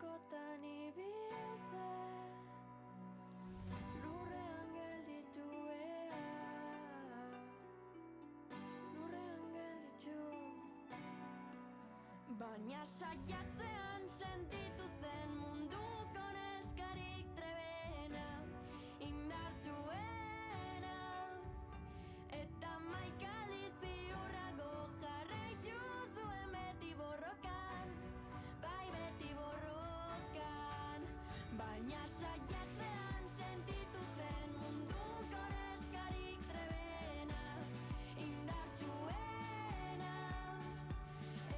askotan ibiltzen lurrean gelditu lurrean gelditu baina saiatzean sentitu zen munduko neskarik trebena indartsuena eta maikali ziurrago jarraitu zuen beti borrokan bai beti borrokan baina saiatzean sentitu zen munduko neskarik trebena indartsuena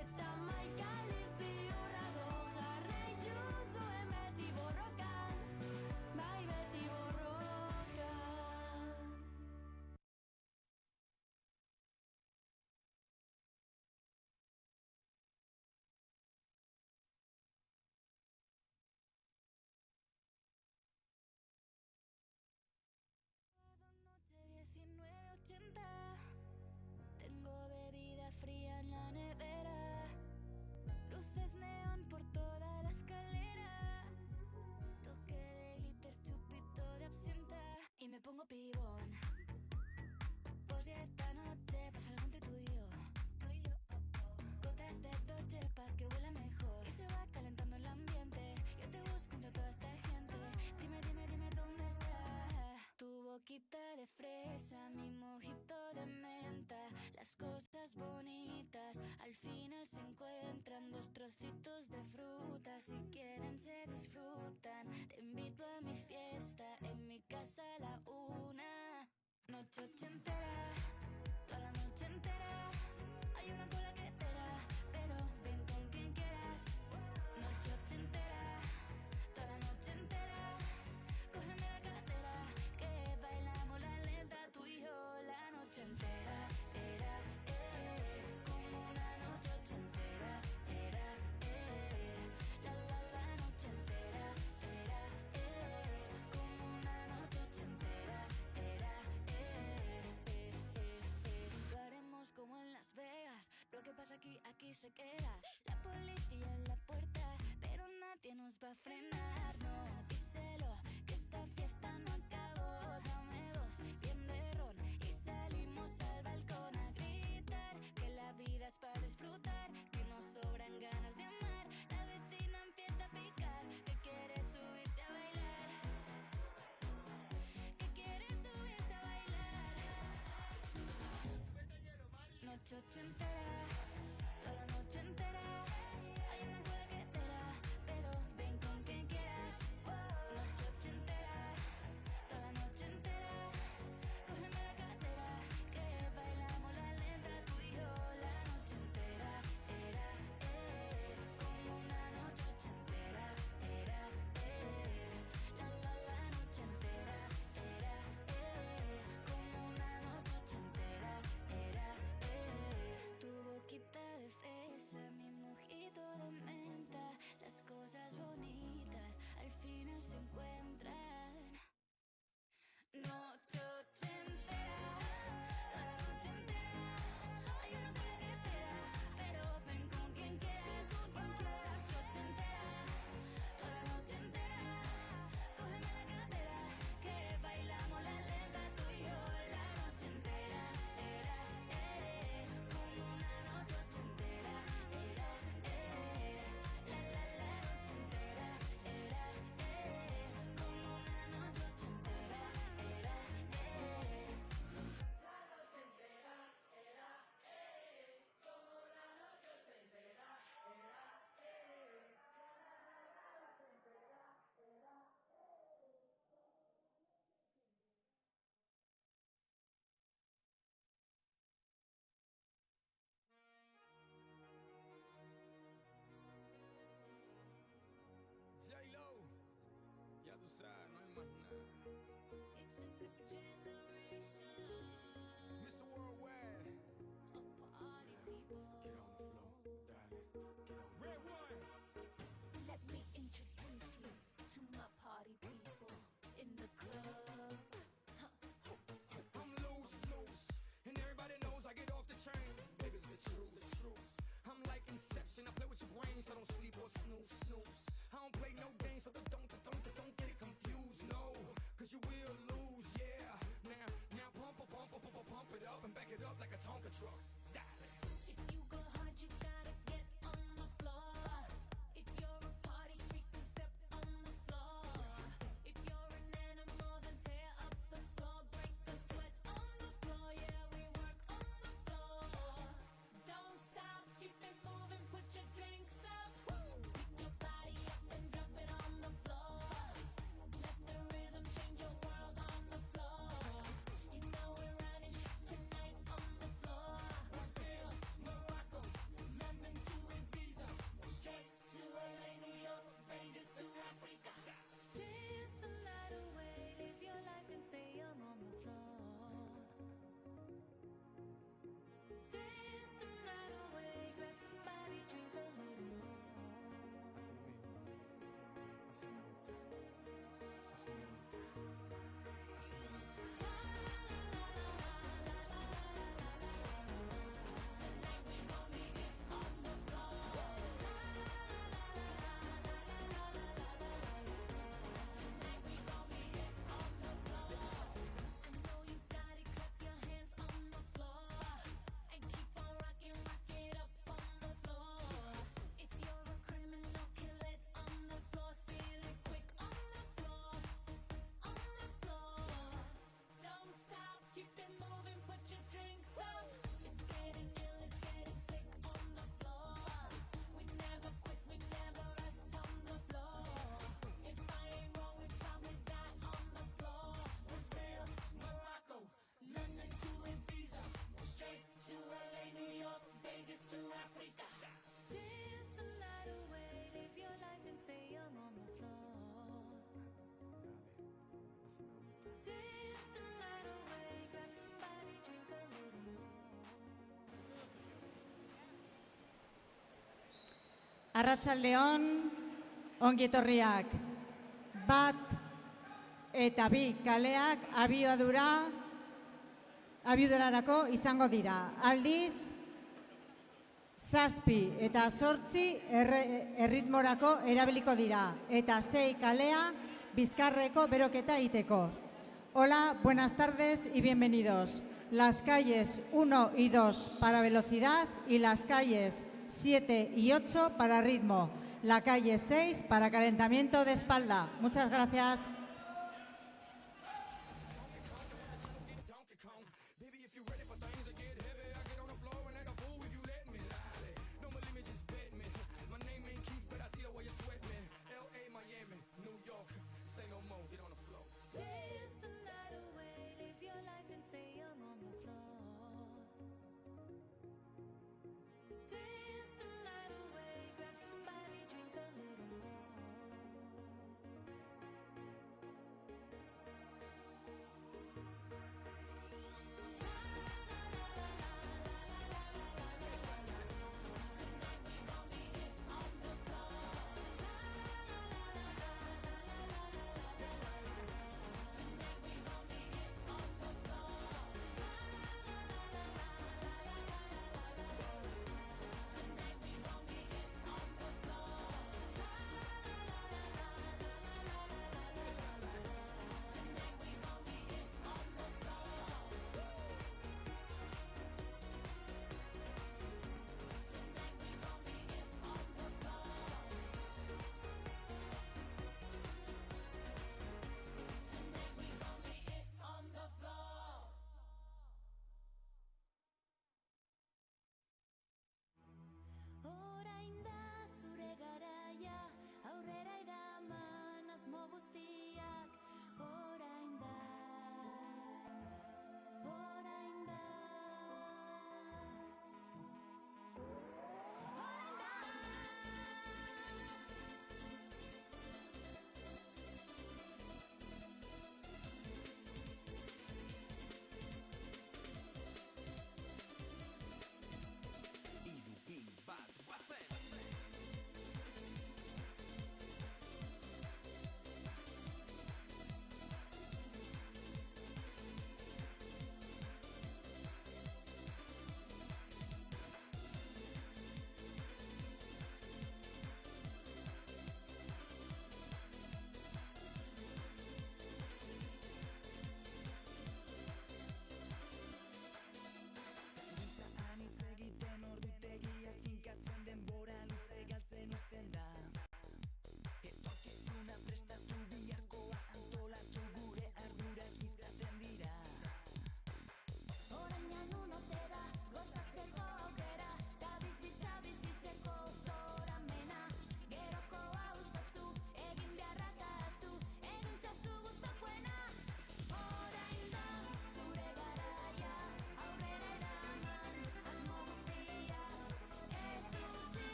eta maikali ziurrago jarraitu zuen beti borrokan bai beti borrokan. Noche 19:80. Tengo bebida fría en la nevera. Luces neón por toda la escalera. Toque de glitter, chupito de absenta. Y me pongo pibón. Pues ya esta noche pasa algo entre tú y yo. Gotas de Dolce pa' que huela mejor. Y se va calentando el ambiente. Yo te busco entre toda esta gente. Dime, dime, dime dónde está. Tu boquita de fresa, mi mojito de menta. Las cosas bonitas al final se encuentran. Dos trocitos de fruta, si quieren se disfrutan. Te invito a mi fiesta, en mi casa a la 1. Noche ochentera, toda la noche entera. Hay una cola que te da, pero ven con quien quieras. Noche ochentera, toda la noche entera. Cógeme la cartera, que bailamos la lenta, tú y yo la noche entera. Era, como una noche ochentera. Era, la noche entera. Era, como una noche ochentera. Era, lo haremos como en Las Vegas. Lo que pasa aquí se queda. La policía en la puerta, pero nadie nos va a frenar. No, díselo, que esta fiesta no acabó. Dame dos, bien de ron, y salimos al balcón a gritar. Que la vida es para disfrutar, que nos sobran ganas de amar. La vecina empieza a picar, que quiere subirse a bailar. Que quiere subirse a bailar. Noche ochentera, toda la noche entera. Hay una cola que te da, pero ven con quien quieras. Noche ochentera, toda la noche entera. Cógeme la cartera, que bailamos la lenta, tú y yo la noche entera. Era, como una noche ochentera. Era, la noche entera. Era, como una noche ochentera. Era, tu boquita de fresa, mi mojito de menta. Las cosas bonitas al final se encuentran. Noche ochentera, toda la noche entera. Hay una cola que te da, pero ven con quien quieras. Noche ochentera, toda la noche entera. Cógeme la cartera, que bailamos la lenta, tú y yo la noche entera. Era, como una noche ochentera. Era, la noche entera. Era, como una noche ochentera. Era, J-Lo, ya tú sabes, no hay más nada. it's a new generation Mr. Worldwide, of party people. get on the floor, darling, get on. Red one. Let me introduce you to my party people in the club. I'm loose, and everybody knows I get off the train. Baby's the truth. I'm like Inception, I play with your brains, so don't sleep or snooze. I don't Arratsaldeon, ongi etorriak. 1 eta 2 kaleak abiadurarako izango dira. Aldiz, 7 eta 8 erritmorako erabiliko dira. Eta 6 kalea bizkarreko beroketa egiteko. Hola, buenas tardes y bienvenidos. Las calles 1 y 2 para velocidad y las calles 7 y 8 para ritmo. La calle 6 para calentamiento de espalda. Muchas gracias. Dance the night away, live your life and stay young on the floor. Dance the night away, grab somebody, drink a little more.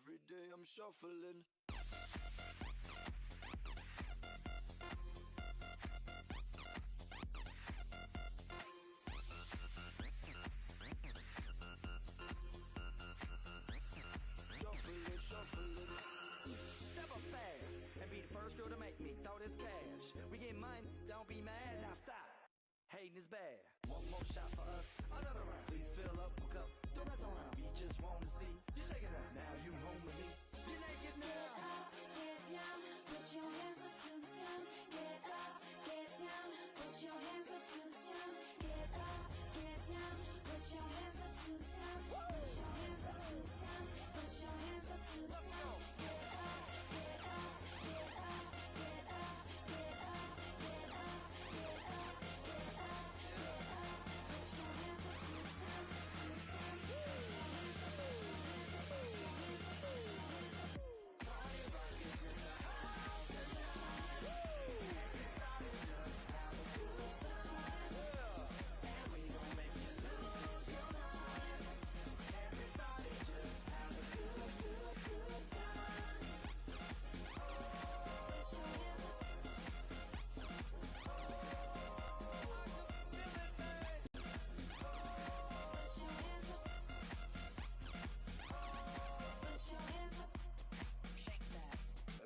Every day I'm shuffling. Shuffling. Step up fast and be the first girl to make me throw this cash. We get money, don't be mad, now stop. Hating is bad. One more shot for us, another round. Please fill up a cup, don't mess around. We just want to see you shake it up. Now you home with me. You're naked now. Get down, put your hands up to the sun. Get up, get down, put your hands up to the sun. Get up, get down, put your hands up to the sun. Put your hands up to the sun. Put your hands up to the sun. Get up, get up, get up, get up, get up, get up, get up, get up, get up. Put your hands up to the sun, to the sun. Put your hands up, put your hands up, put your hands up, put your hands up. Party rockers in the house tonight. Everybody just have a good time. And we gon' make you lose your mind. Everybody just have a good, good, good time. Put your hands up. Put your hands up. Put your hands up.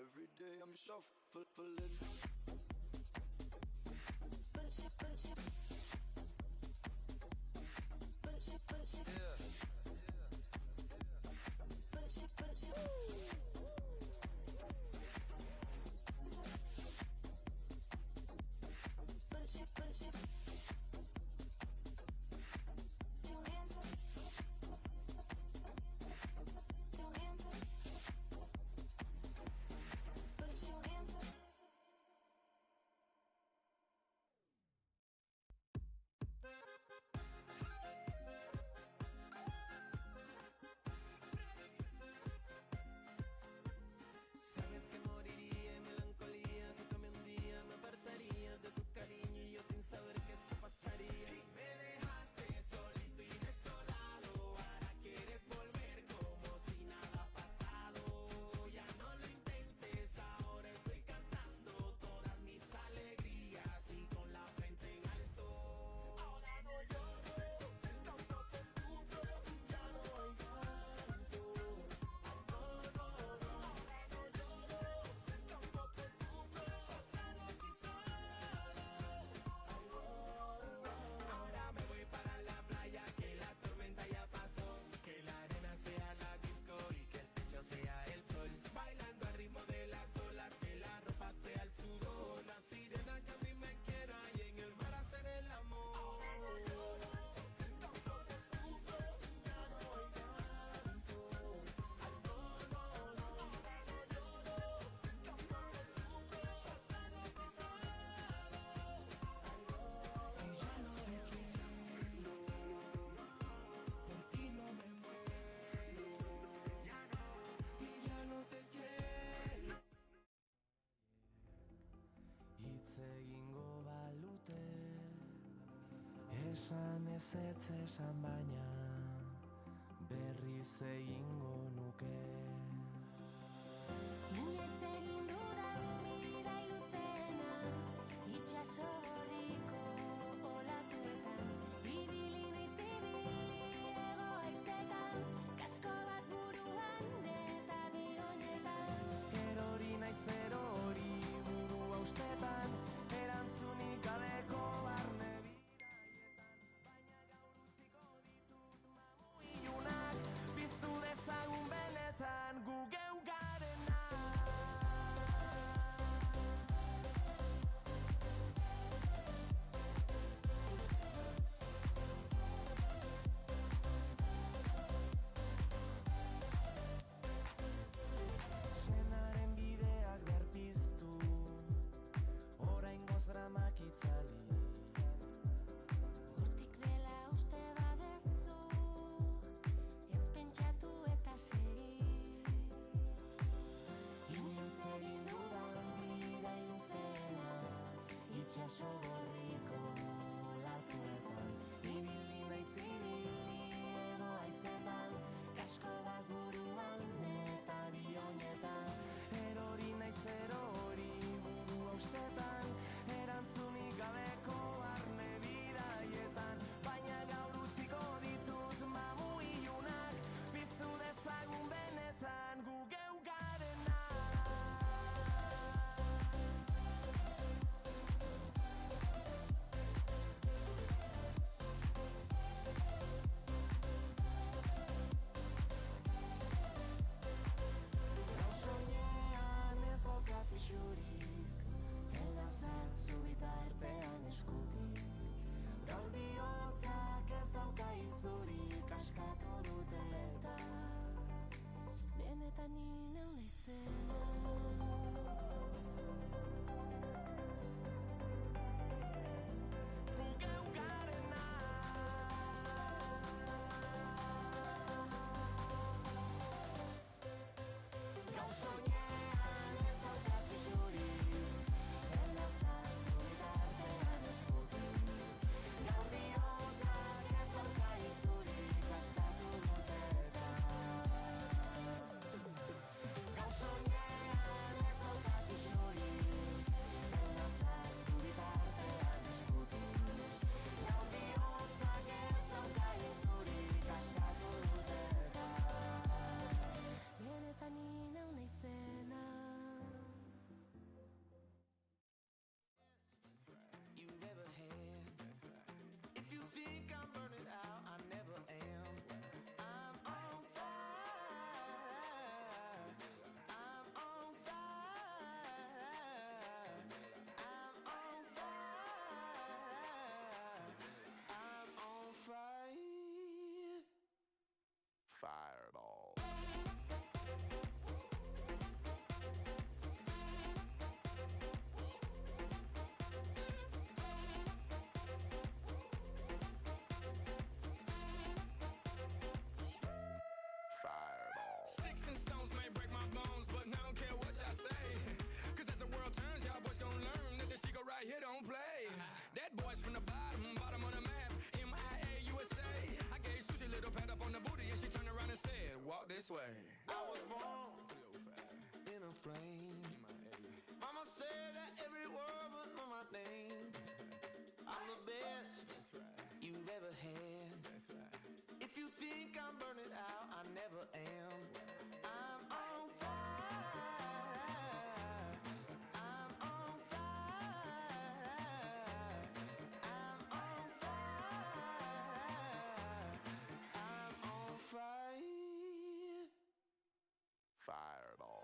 Every day I'm shuffling. Put your, put your. Put your, put your. Put your, put your. Put your, put your. Put your hands up. Put your hands up. Put your hands up. Sabes que moriría en melancolía si tú un día me apartarías de tu cariño y yo sin saber que eso pasaría. Y me dejaste solito y desolado, ahora quieres volver como si nada ha pasado. Ya no lo intentes, ahora estoy cantando todas mis alegrías y con la frente en alto. Ahora no lloro, tampoco sufro, ya no hay llanto. Ahora me voy para la playa, que la tormenta ya pasó, que la arena sea la disco y que el techo sea el sol, bailando al ritmo de las olas, que la ropa sea el sudor, la sirena que a mí me quiera y en el mar hacer el amor. Tampoco sufro, ya no hay llanto. Hitz egingo balute, esan ezetz esan baina, berriz egingo nuke. Inoiz egin dudan bidai luzena, itxaso gorriko olatuetan, ibili naiz hego haizetan, kasko bat buruan eta bi oinetan. Erori naiz erori burua ustetan, erantzunik gabeko barne bidaietan, baina gaur utziko ditut mamuilunak, piztu dezagun benetan gu geu garena. Senaren bideak behar piztu, oraingoz dramak itzali. Hortik dela uste badezu, ez pentsatu eta segi. Inoiz egin dudan bidai luzena, itxaso gorriko olatuetan, ibili naiz ibili hego haizetan, kasko bat buruan eta sway. I was born in a flame. Mama said that every word would know my name. I'm the best you've ever had. If you think I'm burning out, I never am. I'm on fire. I'm on fire. I'm on fire. I'm on fire. Fireball.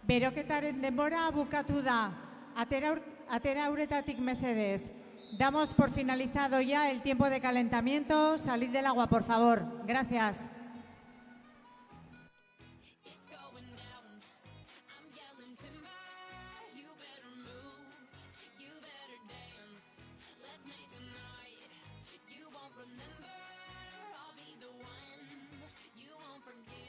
Beroketaren denbora bukatu da. Atera uretatik mesedez. Damos por finalizado ya el tiempo de calentamiento. Salid del agua, por favor. Gracias. It's going down. I'm yelling timber. You better move. You better dance. Let's make a night. You won't remember. I'll be the one. You won't forget.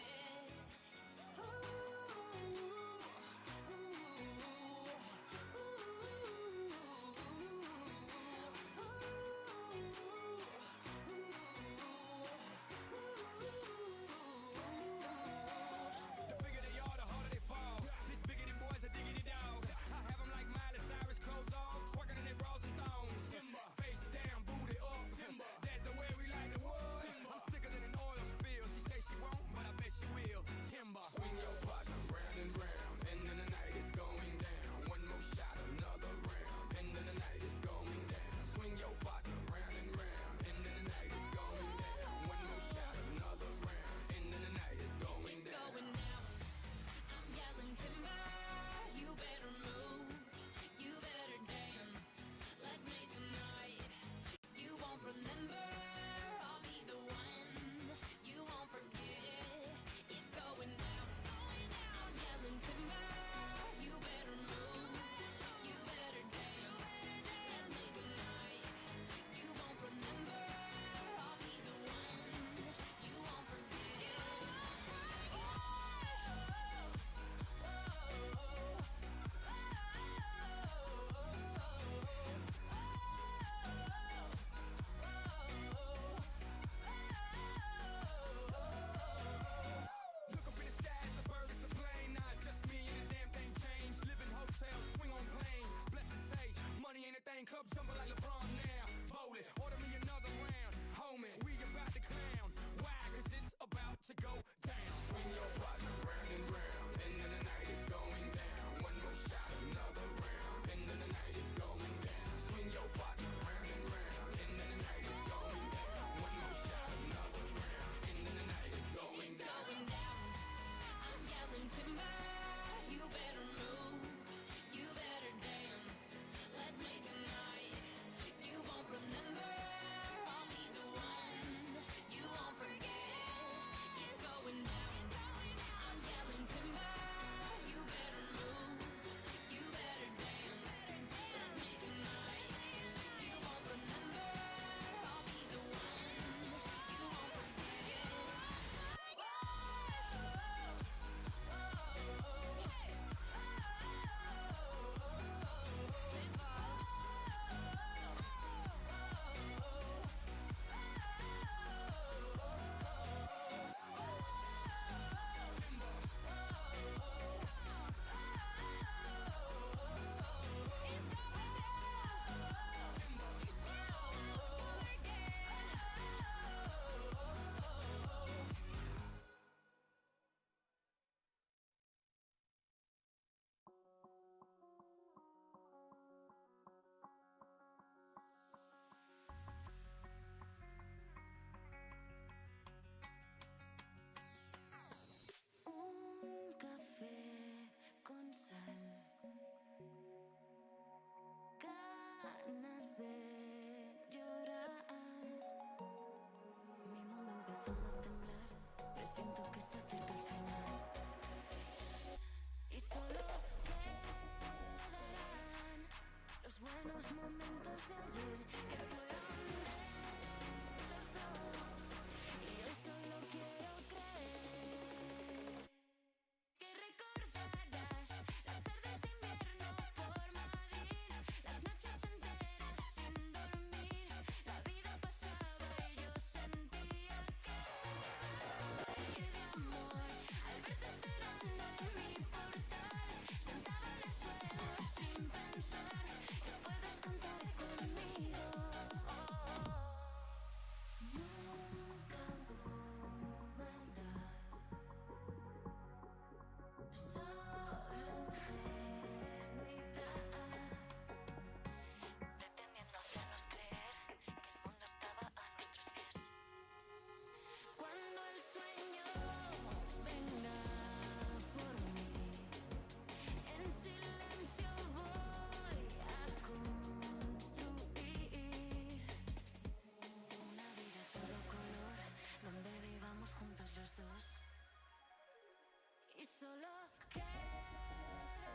solo quedarán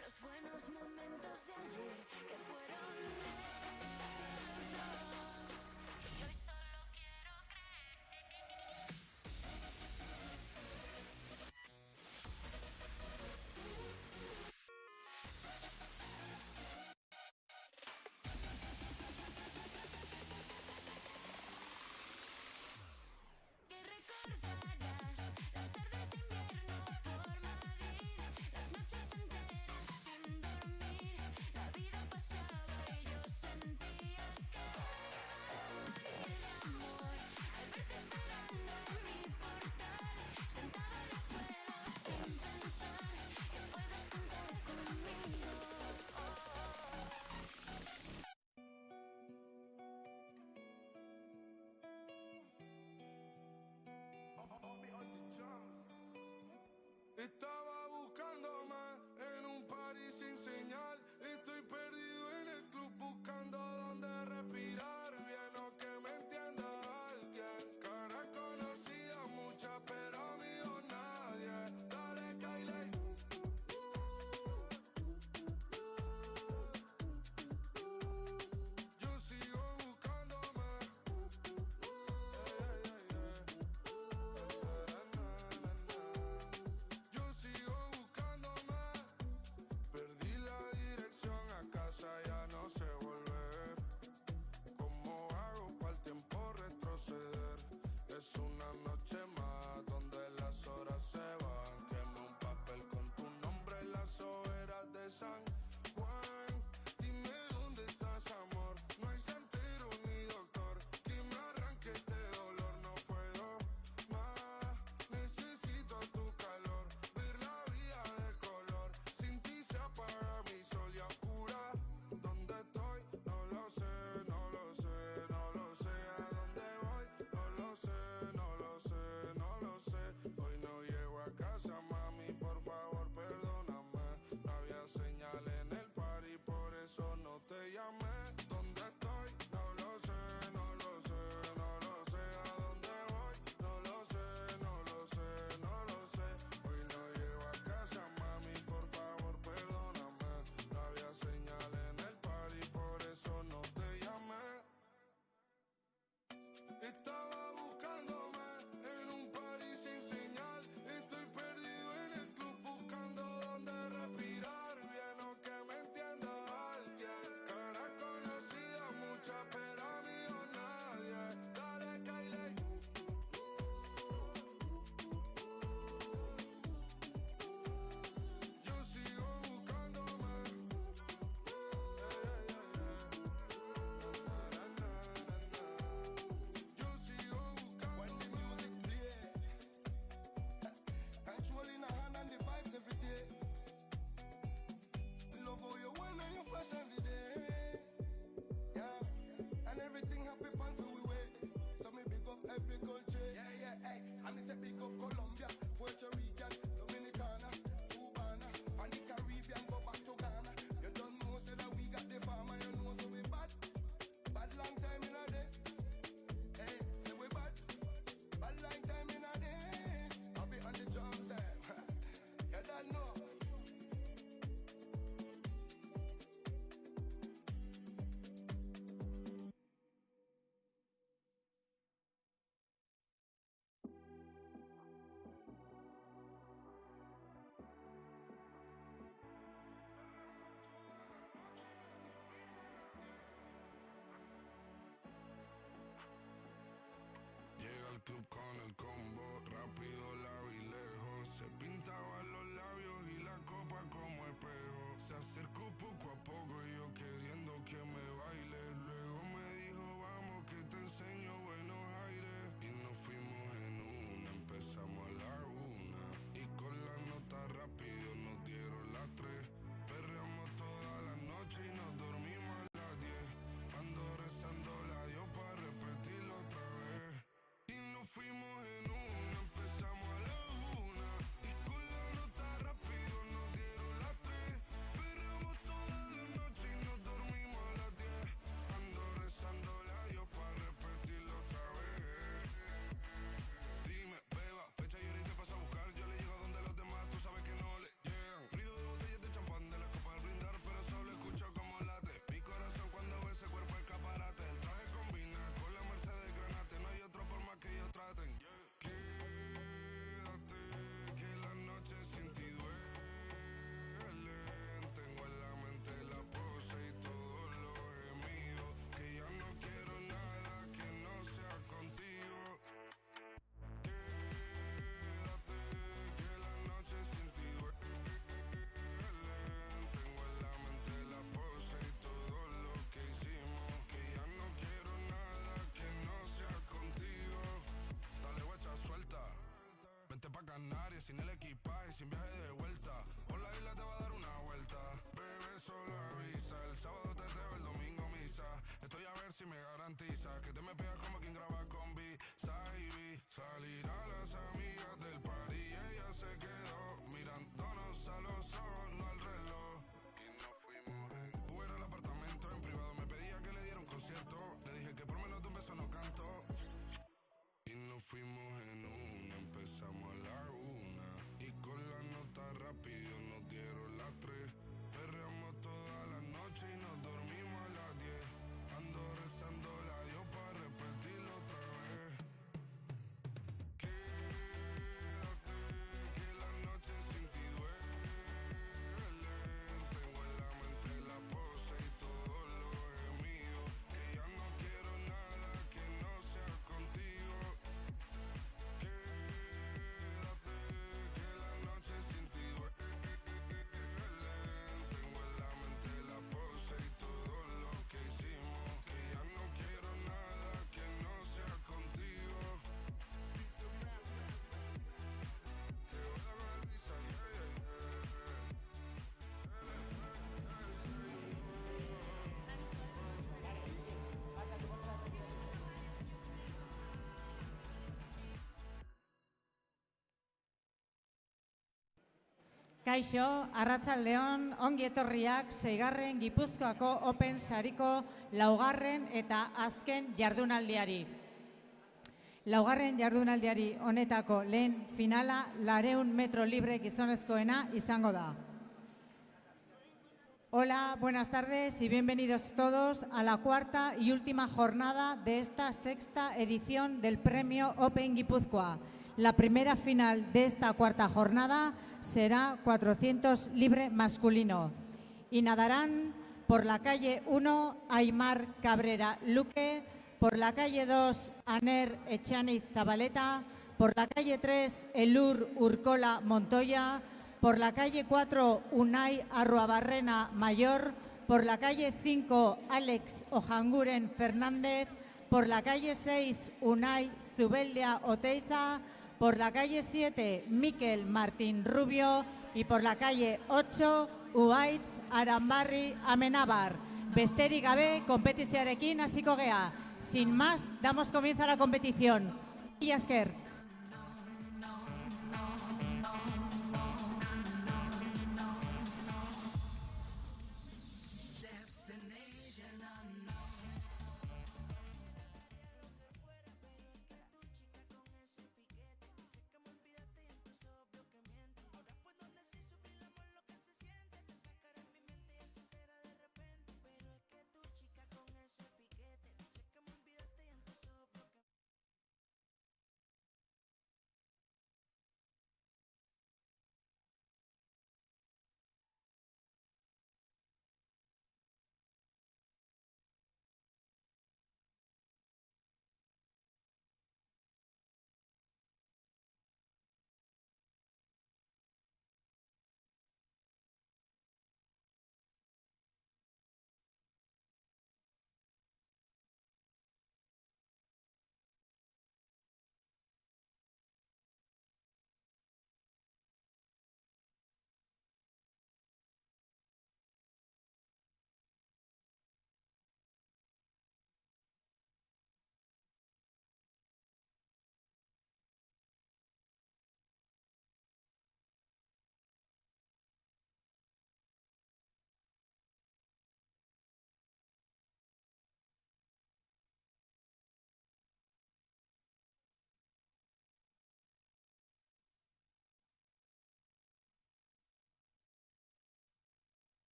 los buenos momentos de ayer que fueron nuestros. Y hoy solo quiero creer. Que recordarás las tardes de invierno por Madrid, las noches enteras sin dormir. La vida pasaba y yo sentía que me iba a morir de amor al verte esperando en mi portal, sentado en el suelo sin pensar que puedes contar conmigo. Estaba buscándome en un party sin señal. Estoy perdido en el club buscando donde respirar. Bien o que me entienda alguien. Caras conocidas muchas, pero amigos nadie. Dale, Kylie. Yo sigo buscándome. Yo sigo buscándome. Perdí la dirección, a casa ya no sé volver. ¿Cómo hago para el tiempo retroceder? Es una noche más donde las horas se van. Quemé un papel con tu nombre en las hogueras de San Juan. Dime dónde estás, amor. No hay santero ni doctor que me arranque este dolor. No puedo más. Necesito tu calor, ver la vida de color. Sin ti se apaga mi sol y oscura. ¿Dónde estoy? No lo sé, no lo sé, no lo sé. ¿A dónde voy? No lo sé, no lo sé, no lo sé. Hoy no llego a casa, mami, por favor, perdóname. No había señal en el party, por eso no te llamé. ¿Dónde estoy? No lo sé, no lo sé, no lo sé. ¿A dónde voy? No lo sé, no lo sé, no lo sé. Hoy no llego a casa, mami, por favor, perdóname. No había señal en el party, por eso no te llamé. Estaba buscándome en un party sin señal. Estoy perdido en el club buscando donde respirar. Bien o que me entienda alguien. Caras conocidas muchas, pero amigos nadie. Dale, Kylie. Yo sigo buscándome. Yo sigo buscándome. When the music play, control in a hand and the vibes every day. Love how you when and you flash every day. Yeah, and everything happy pan for we way. So me big up every country. Yeah, yeah, hey. And me say big up Colombia, Puerto Rican, Dominicana, Cubana, and the Caribbean go back to Ghana. You don't know say that we got the farmer, you know so we bad. Bad long time in a this. Hey, say we bad. Bad long time in a this. I'll be on the drums there. You don't know. Llega al club con el combo, rápido la vi lejos. Se pintaba los labios y la copa como espejo. Se acercó poco a poco y yo queriendo que me baile. Luego me dijo, vamos que te enseño buenos aires. Y nos fuimos en una, empezamos a la 1. Y con la nota rápido nos dieron las 3. Perreamos toda la noche y nos dormimos a las 10. Ando rezando la Dios para repetirlo otra vez. Y nos fuimos en un Canarias, sin el equipaje, sin viaje de vuelta. Por la isla te va a dar una vuelta. Bebé, solo avisa. El sábado teteo, el domingo misa. Estoy a ver si me garantiza que te me pegas como quien graba con B-Side. Salir a las amigas del party y ella se quedó mirándonos a los ojos, no al reloj. Y nos fuimos en Uber al apartamento en privado. Me pedía que le diera un concierto. Le dije que por menos de un beso no canto. Y nos fuimos en una, empezamos a la 1. Y con la nota rápido nos dieron las 3. Perreamos toda la noche y nos dormimos a las 10. Ando rezando la Dios para repetirlo otra vez. Quédate, que la noche sin ti duele. Tengo en la mente la pose y todos los gemidos. Que ya no quiero nada que no sea contigo. Quédate, que la noche sin ti duele. Tengo en la mente la pose y todo lo que hicimos. Que ya no quiero nada que no sea contigo. Que voy a con el visa, Kaixo, arratsaldeon, ongi etorriak seigarren Gipuzkoako Open Sariko laugarren eta azken jardunaldiari. Laugarren jardunaldiari honetako lehen finala 200 metro libre gizonezkoena izango da. Hola, buenas tardes y bienvenidos todos a la cuarta y última jornada de esta sexta edición del Premio Open Guipúzcoa. La primera final de esta cuarta jornada será 400 libre masculino y nadarán por la calle 1 Aimar Cabrera Luque, por la calle 2 Aner Echaniz Zabaleta, por la calle 3 Elur Urcola Montoya, por la calle 4 Unai Arruabarrena Mayor, por la calle 5 Alex Ojanguren Fernández, por la calle 6 Unai Zubeldia Oteiza, por la calle 7 Miquel Martín Rubio y por la calle 8 Uaiz Arambarri Amenábar. Besterik gabe, kompetizioarekin hasiko gea. Sin más, damos comienzo a la competición. Mila esker.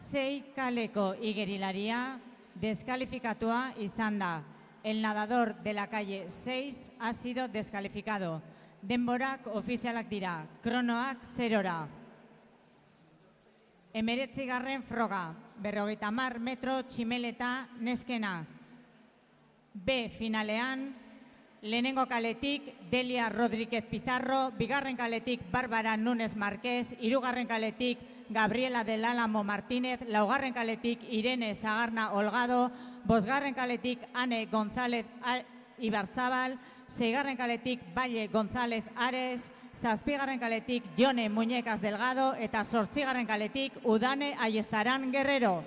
6 kaleko igerilaria deskalifikatua izan da. El nadador de la calle 6 ha sido descalificado. Denborak ofizialak dira, kronoak 0-ra. 19. froga, 50 metro tximeleta neskena. B finalean, lehenengo kaletik Delia Rodríguez Pizarro, bigarren kaletik Bárbara Núñez Márquez, hirugarren kaletik Gabriela del Álamo Martínez, laugarren kaletik Irene Sagarna Holgado, bosgarren kaletik Ane González Ibarzabal, seigarren kaletik Valle González Ares, zazpigarren kaletik Jone Muñecas Delgado eta zortzigarren kaletik Udane Ayestarán Guerrero.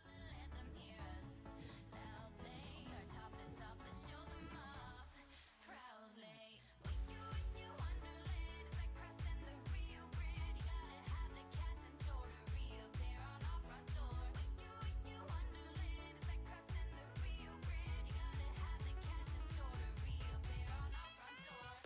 Let them hear us loudly. Our top is off, let's show them off proudly. With you, Wonderland. It's like crossing the Rio Grande. You gotta have the cash in store to reappear on our front door. With you, Wonderland. It's like crossing the Rio Grande. You gotta have the cash in store to reappear on our front door.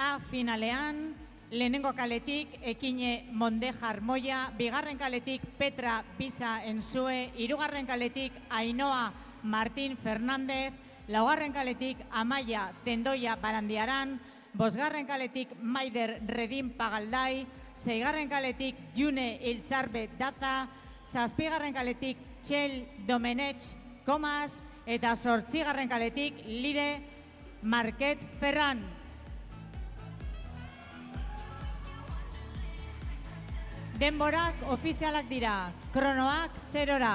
A finalean, lehenengo kaletik Ekine Mondejar Moya, bigarren kaletik Petra Bisa Ensue, hirugarren kaletik Ainhoa Martín Fernández, laugarren kaletik Amaia Tendoia Barandiaran, bosgarren kaletik Maider Redín Pagaldai, seigarren kaletik June Ilzarbe Daza, zazpigarren kaletik Txell Domenech Comas eta zortzigarren kaletik Lide Marquet Ferran. Denborak ofizialak dira, kronoak 0-ra.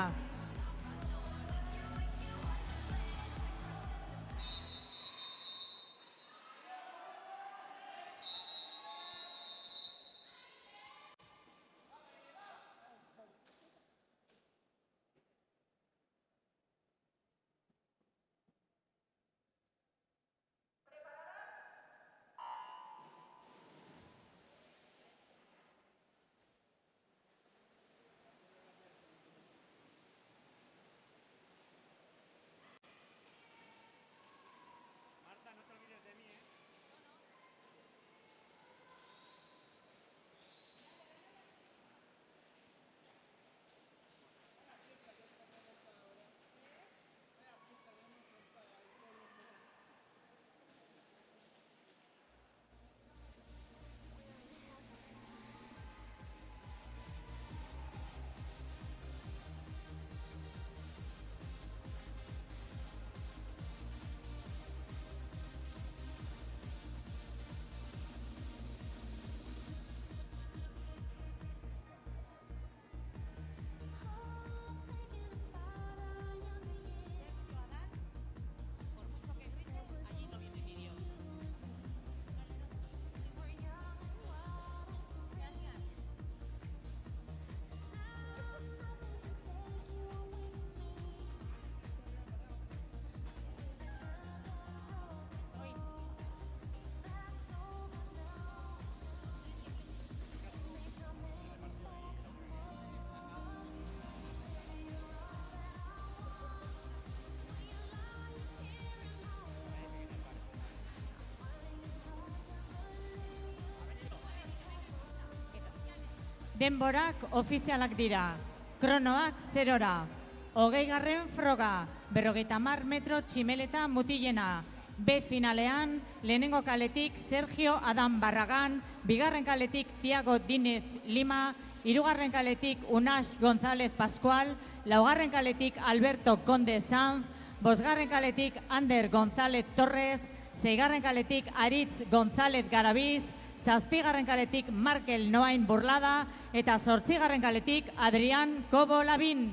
Denborak ofizialak dira. Kronoak 0-ra. 20. froga. 50 metro tximeleta mutilena. B finalean, lehenengo kaletik Sergio Adam Barragan, bigarren kaletik Tiago Dinez Lima, hirugarren kaletik Unax González Pascual, laugarren kaletik Alberto Conde Sanz, bosgarren kaletik Ander González Torres, seigarren kaletik Aritz González Garabiz, zazpigarren kaletik Markel Noain Burlada eta zortzigarren kaletik Adrián Cobo Labin.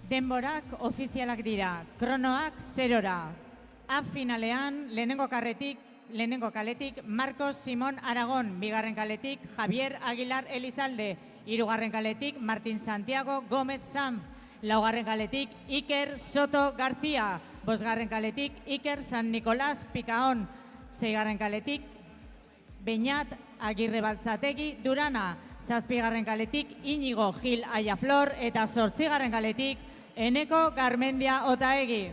Denborak ofizialak dira. Kronoak 0-ra. A finalean, lehenengo kaletik Marcos Simón Aragón, bigarren kaletik Javier Aguilar Elizalde, hirugarren kaletik Martín Santiago Gómez Sanz, laugarren kaletik Iker Soto García, bosgarren kaletik Iker San Nicolás Picaón, seigarren kaletik Beñat Agirre Baltzategi Durana, zazpigarren kaletik Íñigo Gil Ayaflor eta zortzigarren kaletik Eneko Garmendia Otaegi.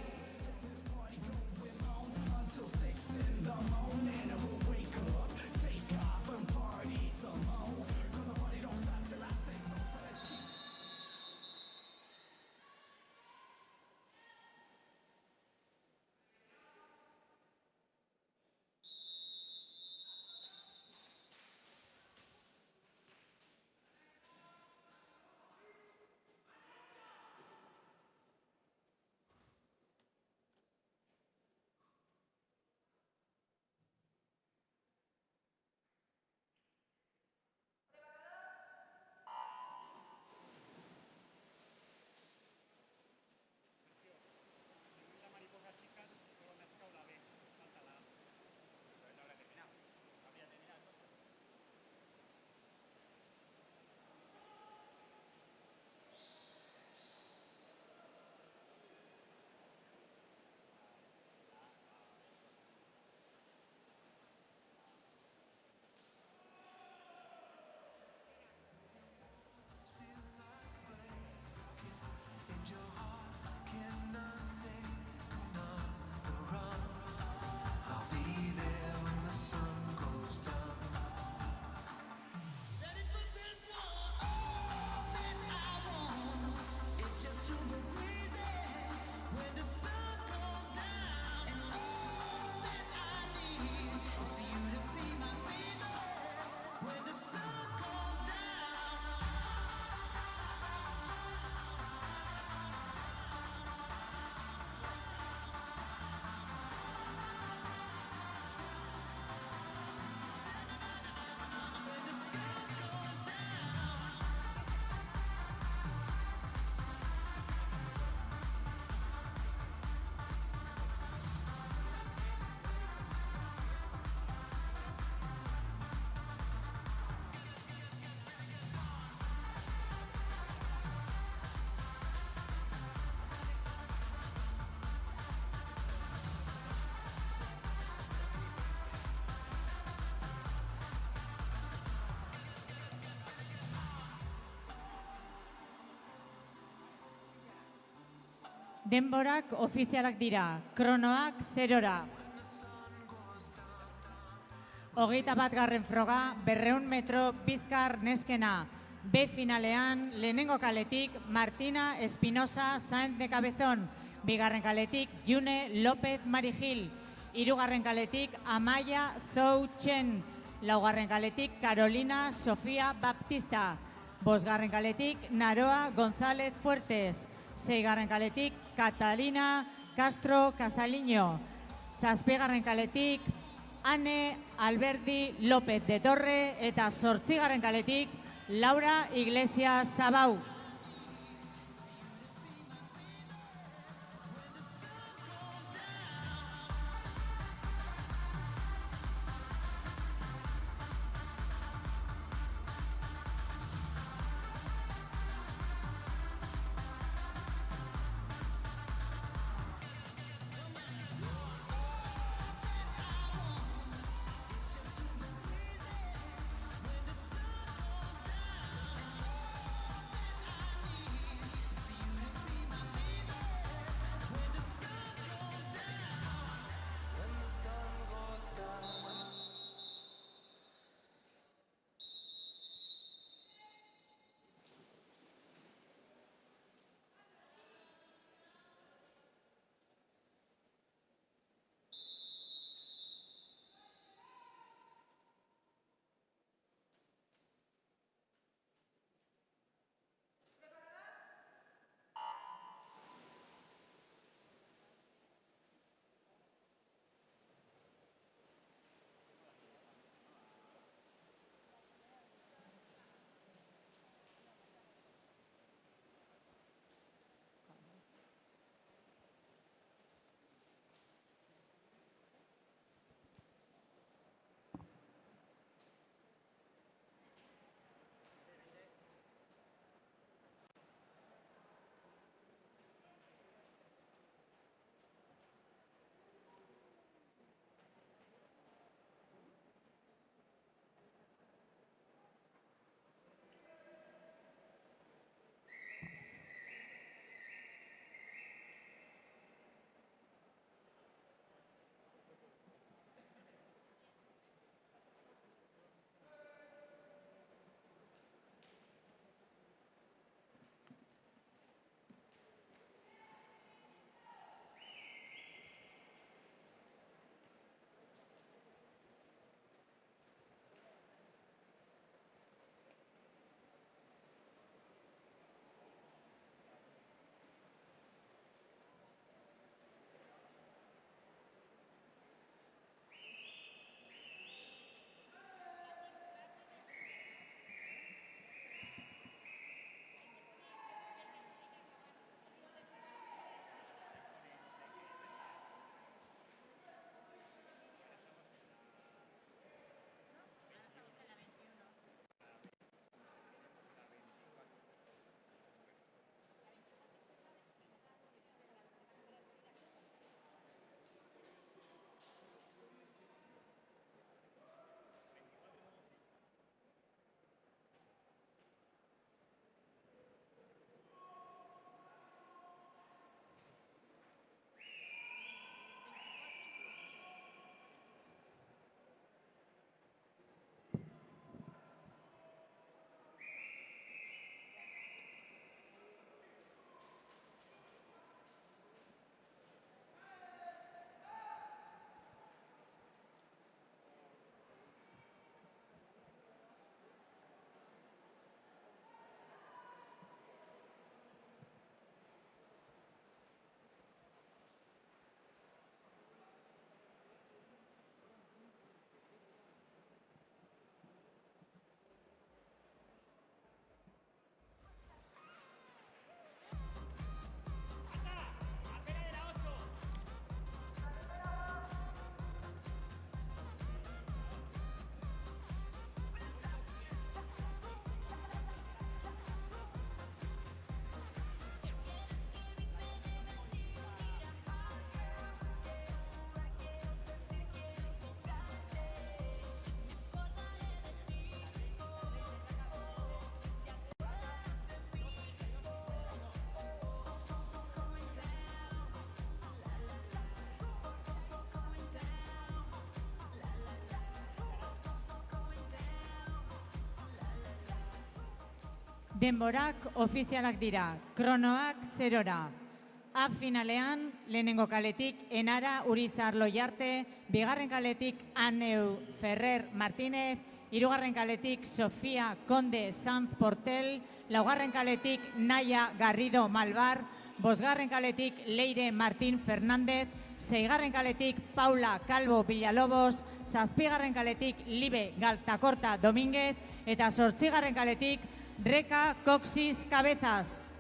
Denborak ofizialak dira, kronoak 0-ra. 21. froga, 200 metro bizkar neskena. B finalean, lehenengo kaletik Martina Espinosa Sáenz de Cabezón. Bigarren kaletik June López Marijil. Hirugarren kaletik Amaia Zhou Chen. Laugarren kaletik Carolina Sofía Baptista. Bosgarren kaletik Naroa González Fuertes. Seigarren kaletik Catalina Castro Casaliño. Zazpigarren kaletik Ane Alberdi López de Torre eta 8. kaletik Laura Iglesias Sabau. Denborak ofizialak dira, kronoak zerora. A finalean, lehenengo kaletik Enara Urizar Loiarte, bigarren kaletik Aneu Ferrer Martínez, hirugarren kaletik Sofía Conde Sanz Portel, laugarren kaletik Naya Garrido Malvar, bosgarren kaletik Leire Martín Fernández, seigarren kaletik Paula Calvo Villalobos, zazpigarren kaletik Libe Galtakorta Domínguez, eta zortzigarren kaletik Reka Coxis Cabezas.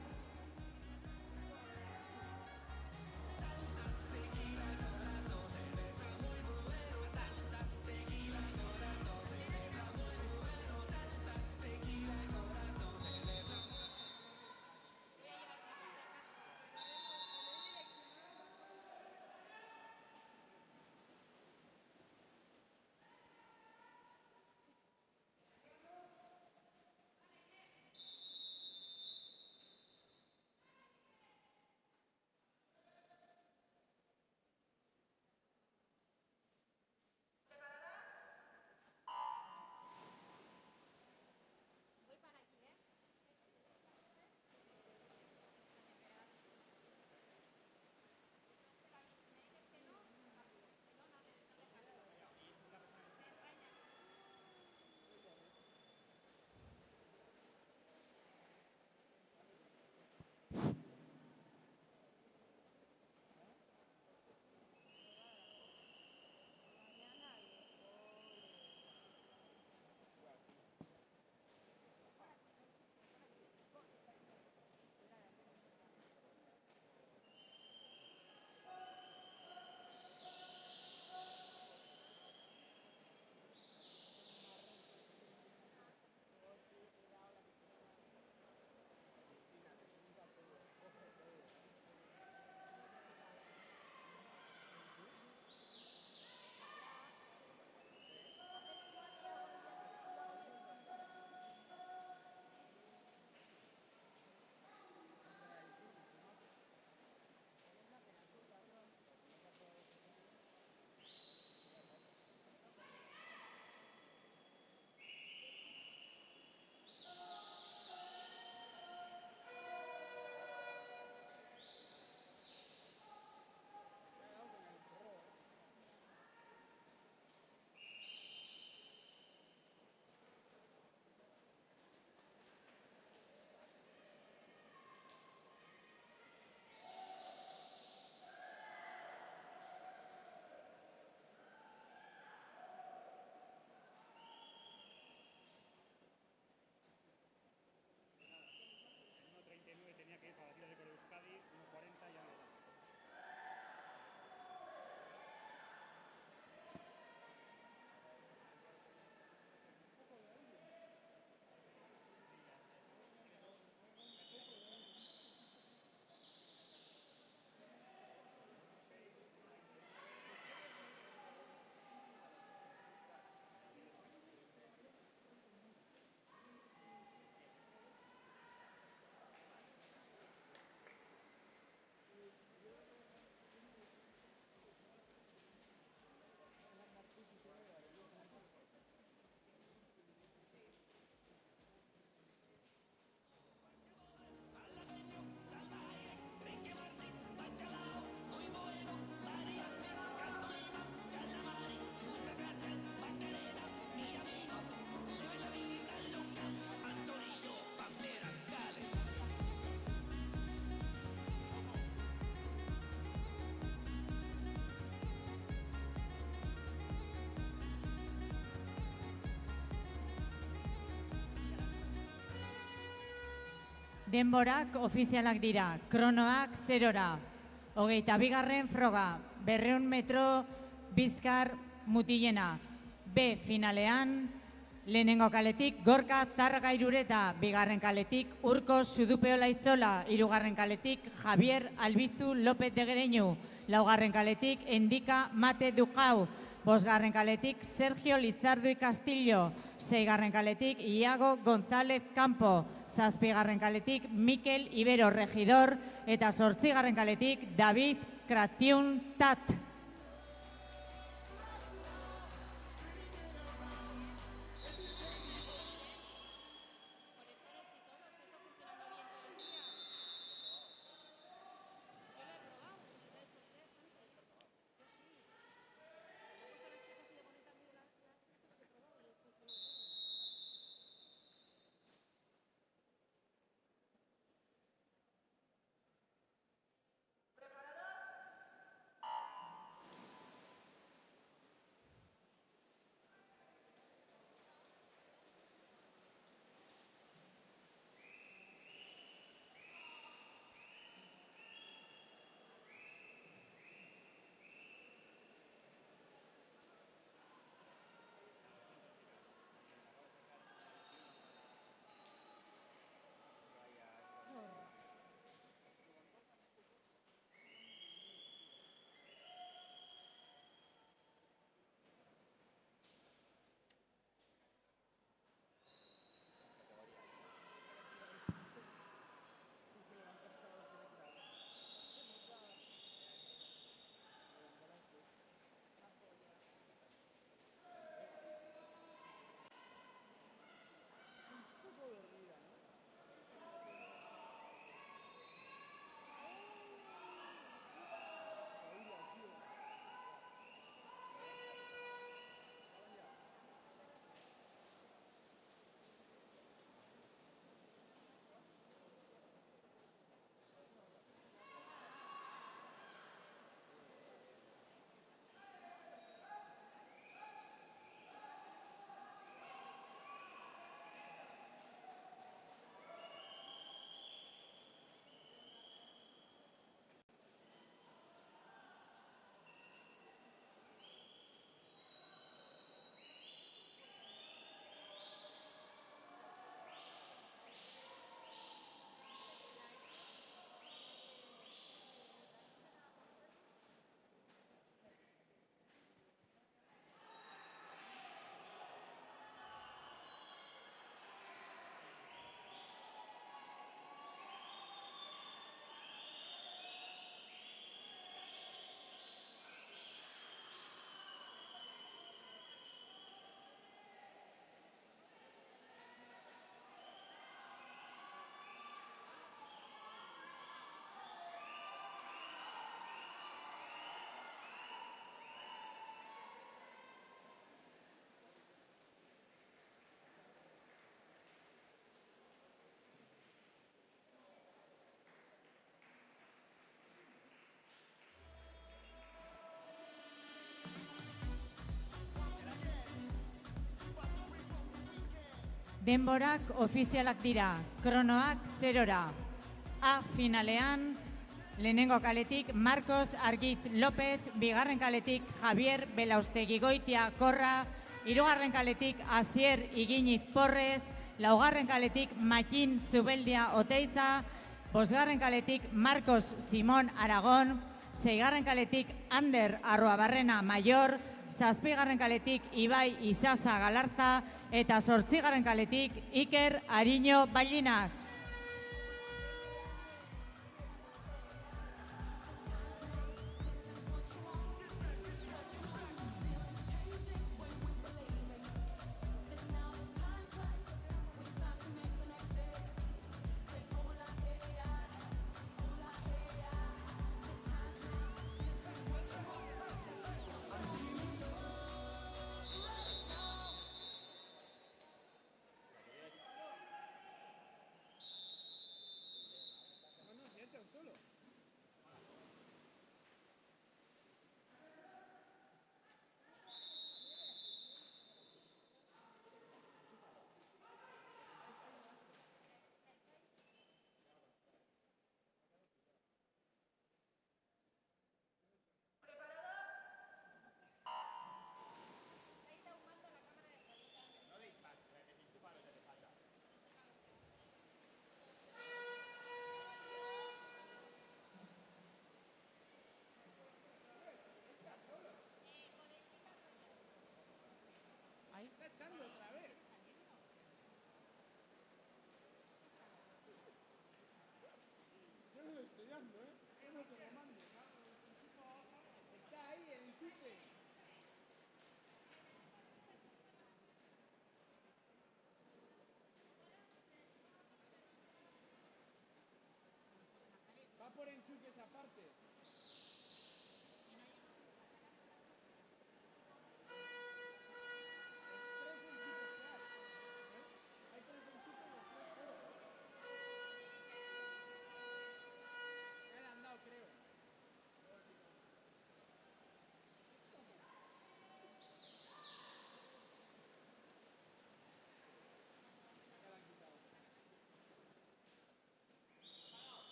Denborak ofizialak dira, kronoak zerora. 22. froga, 200 metro bizkar mutilena. B finalean, lehenengo kaletik Gorka Zarraga Irureta, bigarren kaletik Urko Sudupeola Izola, hirugarren kaletik Javier Albizu López de Gereñu, laugarren kaletik Endika Mate Ducau, bosgarren kaletik Sergio Lizardo y Castillo, seigarren kaletik Iago González Campo, zazpigarren kaletik Mikel Ibero Regidor eta zortzigarren kaletik David Kraziun Tat. Denborak ofizialak dira, kronoak 0-ra. A finalean, lehenengo kaletik Marcos Argiz López, bigarren kaletik Javier Belaustegi Goitia Korra, hirugarren kaletik Asier Iginiz Porres, laugarren kaletik Makin Zubeldia Oteiza, bosgarren kaletik Marcos Simón Aragón, seigarren kaletik Ander Arruabarrena Mayor, zazpigarren kaletik Ibai Isasa Galarza, eta zortzigarren kaletik Iker Ariño Ballinas.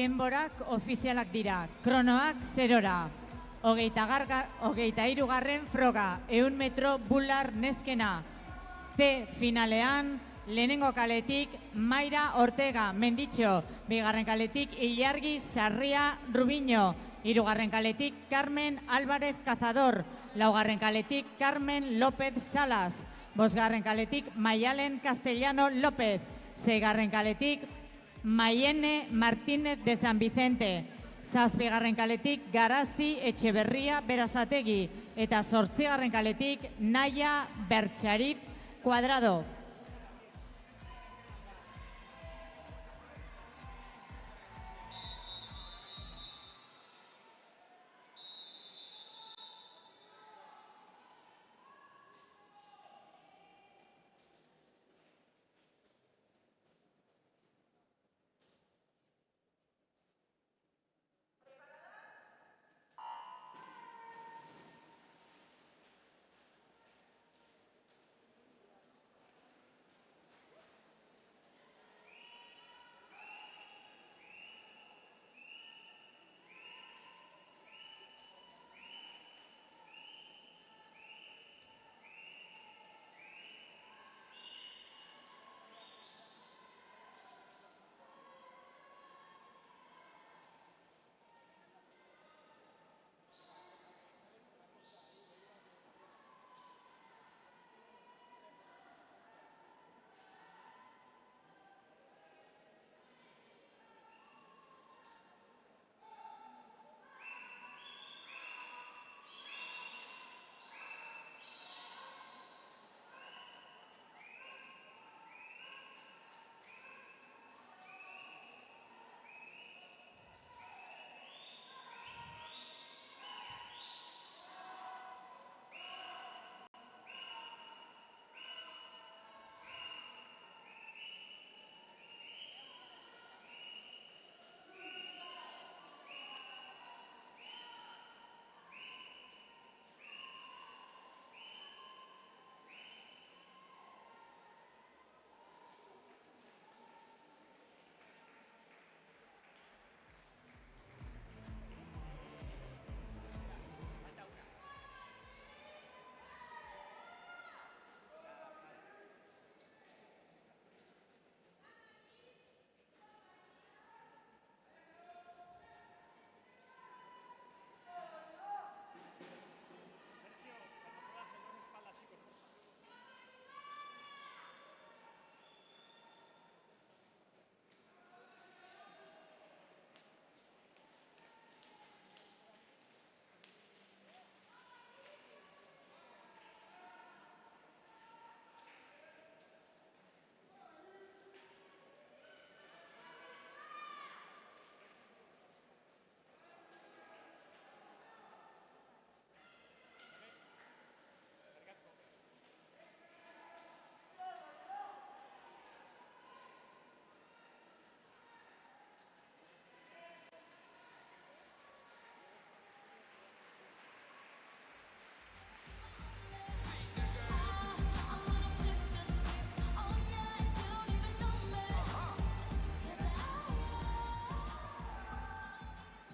Denborak ofizialak dira, kronoak 0-ra. Hogeita hirugarren froga, 100 metro bular neskena. C finalean, lehenengo kaletik Maira Ortega Menditxo, bigarren kaletik Ilargi Sarria Rubiño, hirugarren kaletik Carmen Álvarez Cazador, laugarren kaletik Carmen López Salas, bosgarren kaletik Maialen Castellano López, seigarren kaletik Mayene Martínez de San Vicente, zazpigarren kaletik Garazi Etxeberria Berasategi, eta zortzigarren kaletik Naya Bertxarif Cuadrado.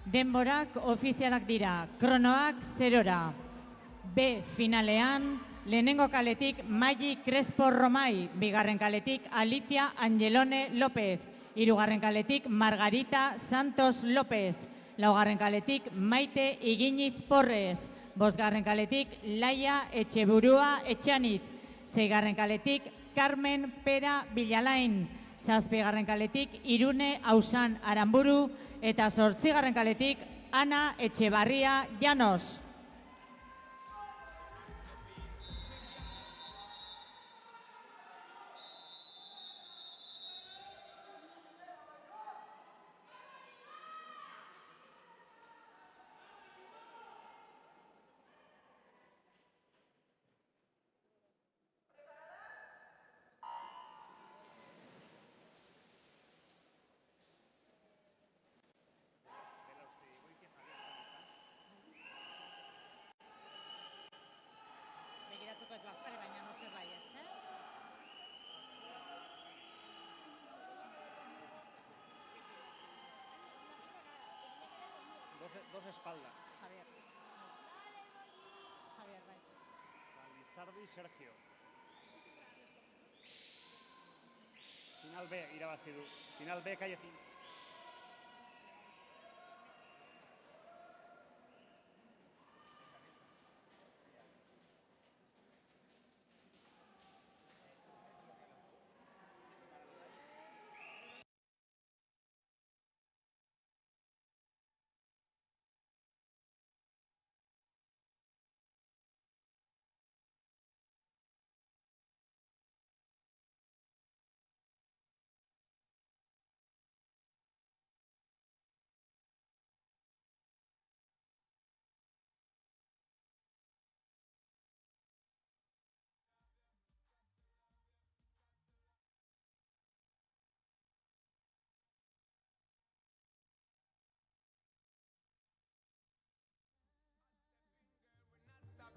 Denborak ofizialak dira, kronoak 0-ra. B finalean, lehenengo kaletik Maili Crespo Romai, bigarren kaletik Alicia Angelone López, hirugarren kaletik Margarita Santos López, laugarren kaletik Maite Iginiz Porres, bosgarren kaletik Laia Etxeburua Etxanit, seigarren kaletik Carmen Pera Villalain, zazpigarren kaletik Irune Ausan Aramburu eta zortzigarren kaletik Ana Etxebarria Llanos. Begiratuko ez bazpare, baina nozter baiet, Dos espaldas. Javier. Javier, bai. Lizardi Sergio. Final B irabazi du. Final B Calle Fin.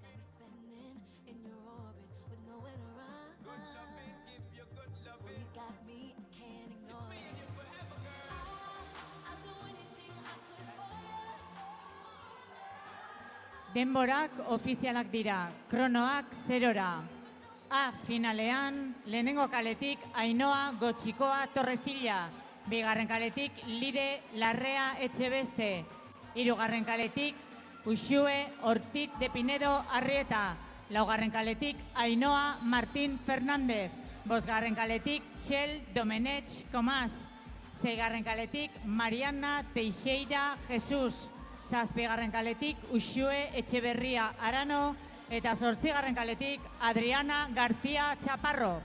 Time spinning in your orbit with nowhere to run. Good loving, give you good loving. You got me, I can't ignore it. It's me and you forever, girl. I'll do anything I could for you. Denborak ofizialak dira, kronoak 0-ra. A finalean, lehenengo kaletik Ainhoa Gotxikoa Torrecilla, bigarren kaletik Lide Larrea Etxebeste, hirugarren kaletik Uxue Ortiz de Pinedo Arrieta, laugarren kaletik Ainhoa Martín Fernández, bosgarren kaletik Txell Domenech Comas, seigarren kaletik Mariana Teixeira Jesus, zazpigarren kaletik Uxue Etxeberria Arano eta zortzigarren kaletik Adriana García Chaparro.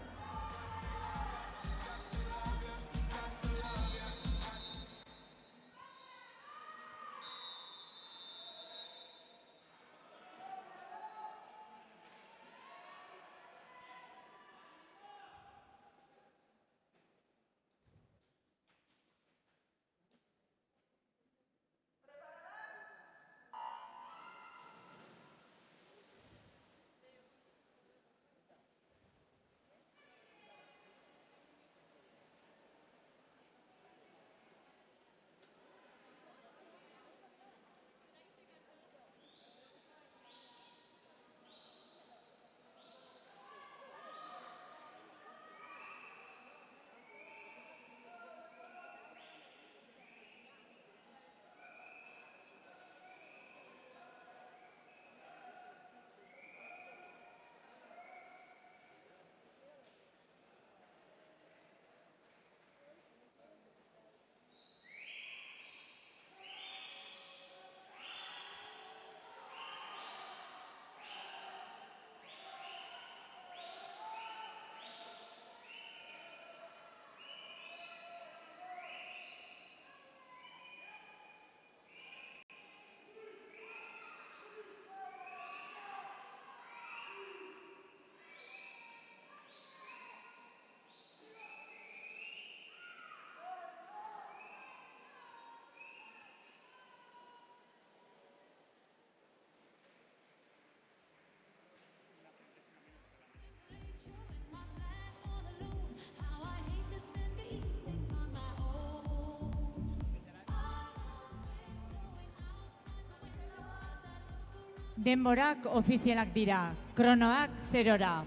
Denborak ofizialak dira, kronoak 0-ra.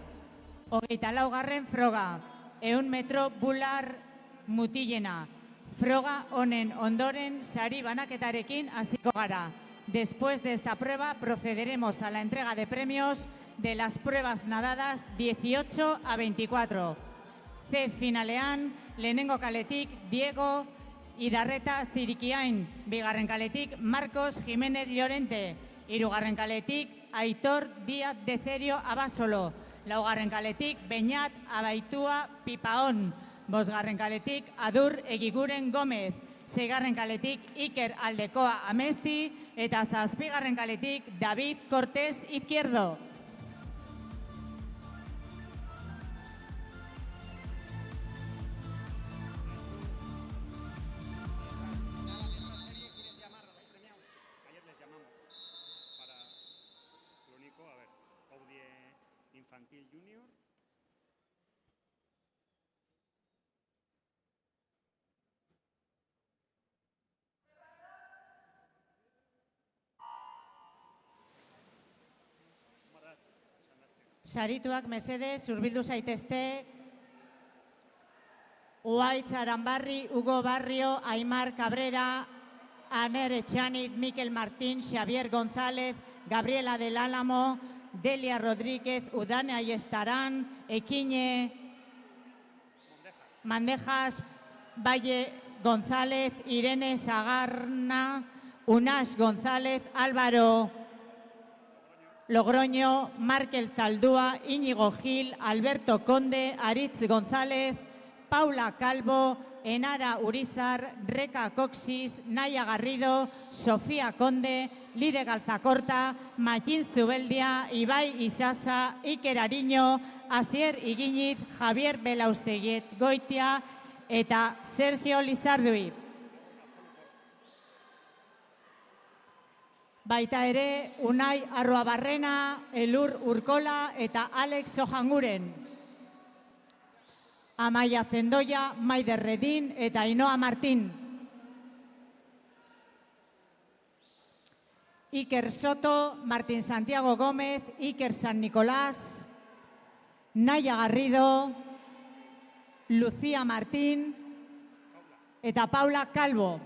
24. froga, 100 metro bular mutilena. Froga honen ondoren sari banaketarekin hasiko gara. Después de esta prueba procederemos a la entrega de premios de las pruebas nadadas 18 a 24. C finalean, lehenengo kaletik Diego Idarreta Zirikiain, bigarren kaletik Marcos Jiménez Llorente, hirugarren kaletik Aitor Díaz de Cerio Abasolo, laugarren kaletik Beñat Abaitua Pipaon, bosgarren kaletik Adur Egiguren Gómez, seigarren kaletik Iker Aldekoa Amesti eta zazpigarren kaletik David Cortés Izquierdo. Ayer les llamamos para lo único, a ver, Audie Infantil Junior. Sarituak mesedez, hurbildu zaitezte. Uaitz Aranbarri, Hugo Barrio, Aimar Cabrera, Aner Etxanit, Mikel Martín, Xavier González, Gabriela del Álamo, Delia Rodríguez, Udane Ayestarán, Equiñe, Mandejas, Valle González, Irene Sagarna, Unax González, Álvaro Logroño, Markel Zaldúa, Íñigo Gil, Alberto Conde, Aritz González, Paula Calvo, Enara Urizar, Reca Coxis, Naya Garrido, Sofía Conde, Lide Galzacorta, Makin Zubeldia, Ibai Isasa, Iker Ariño, Asier Iguiniz, Javier Belausteguiet Goitia eta Sergio Lizardui. Baita ere, Unai Arruabarrena, Elur Urkola eta Alex Ojanguren. Amaia Zendoia, Maider Redín eta Ainhoa Martín. Iker Soto, Martín Santiago Gómez, Iker San Nicolás, Naya Garrido, Lucía Martín eta Paula Calvo.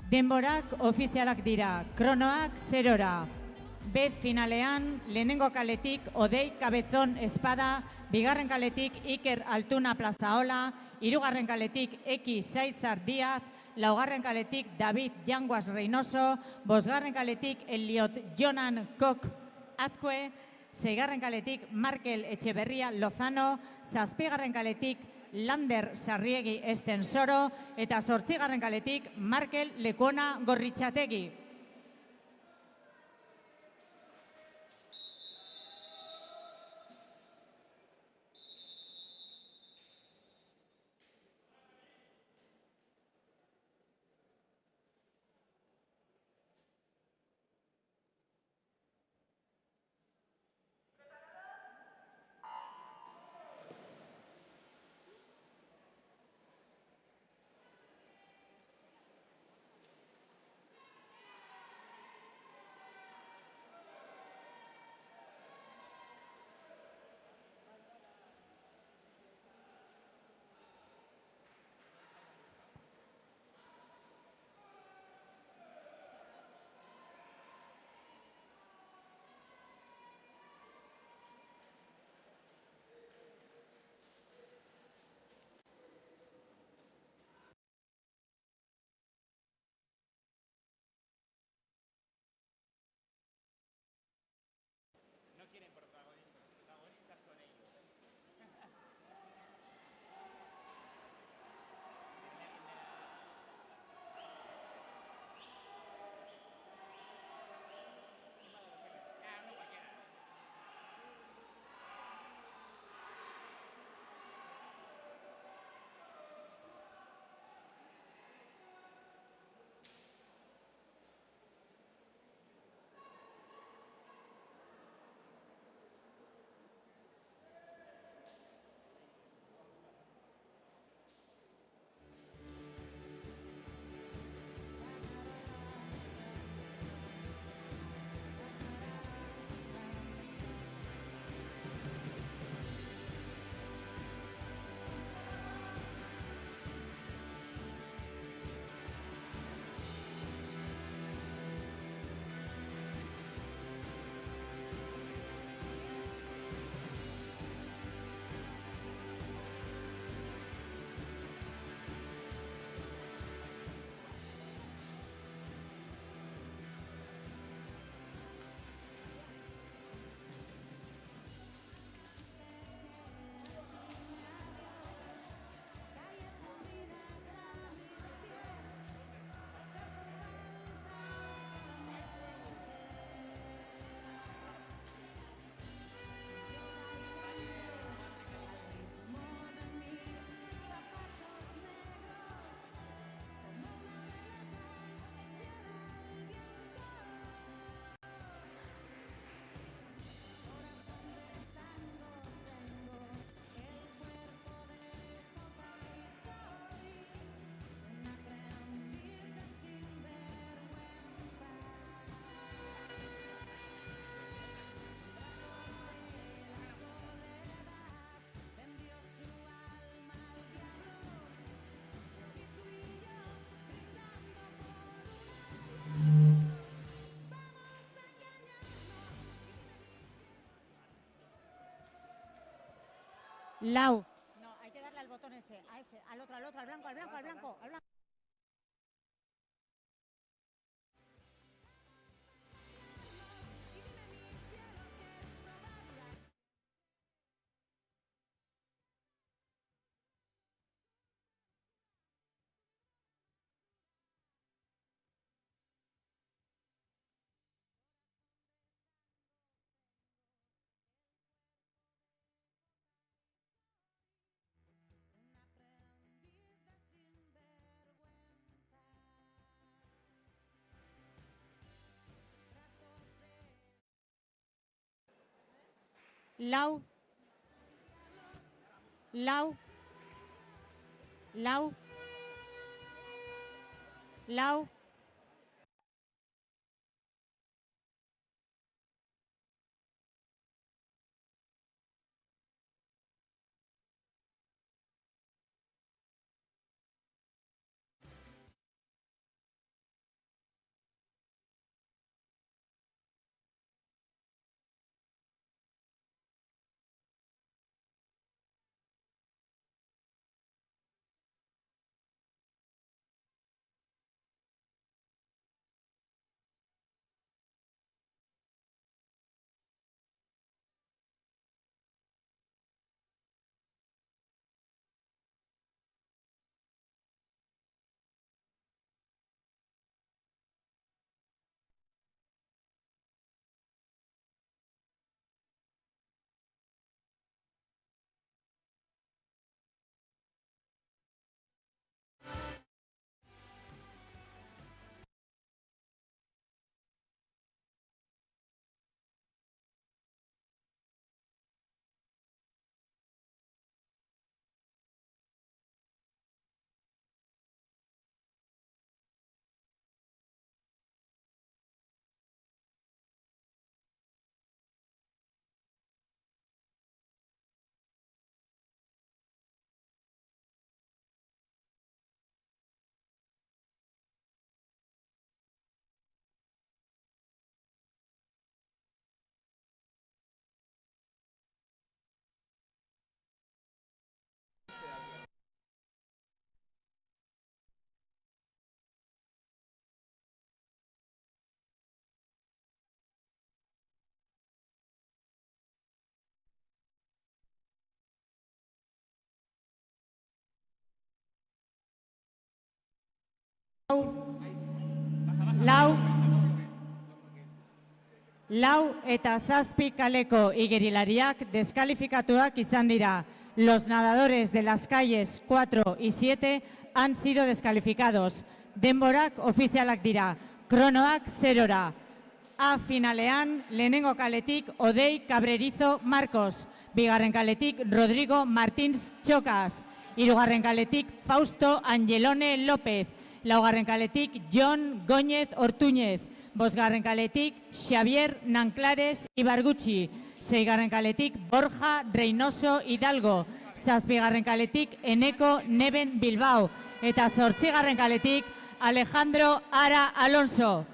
Denborak ofizialak dira, kronoak 0-ra. B finalean, lehenengo kaletik Odei Cabezón Espada, bigarren kaletik Iker Altuna Plazaola, hirugarren kaletik Eki Saizar Díaz, laugarren kaletik David Yanguas Reynoso, bosgarren kaletik Eliot Jonan Kok Azkue, seigarren kaletik Markel Etxeberria Lozano, zazpigarren kaletik Lander Sarriegi Estensoro eta zortzigarren kaletik Markel Lekuona Gorritxategi. lau. No, hay que darle al botón ese, al otro, al blanco, al blanco, al blanco, al blanco. Lau, lau, lau, lau. Lau, lau eta zazpi kaleko igerilariak descalificatuak izan dira. Los nadadores de las calles 4 y 7 han sido descalificados. Denborak ofizialak dira. Kronoak 0-ra. A finalean, lehenengo kaletik Odei Cabrerizo Marcos. Bigarren kaletik Rodrigo Martins Txokas. Hirugarren kaletik Fausto Angelone López. Laugarren kaletik Jon Góñez Ortuñez. Bosgarren kaletik Xavier Nanclares Ibargutxi. Seigarren kaletik Borja Reynoso Hidalgo. Zazpigarren kaletik Eneko Neben Bilbao. Eta zortzigarren kaletik Alejandro Ara Alonso.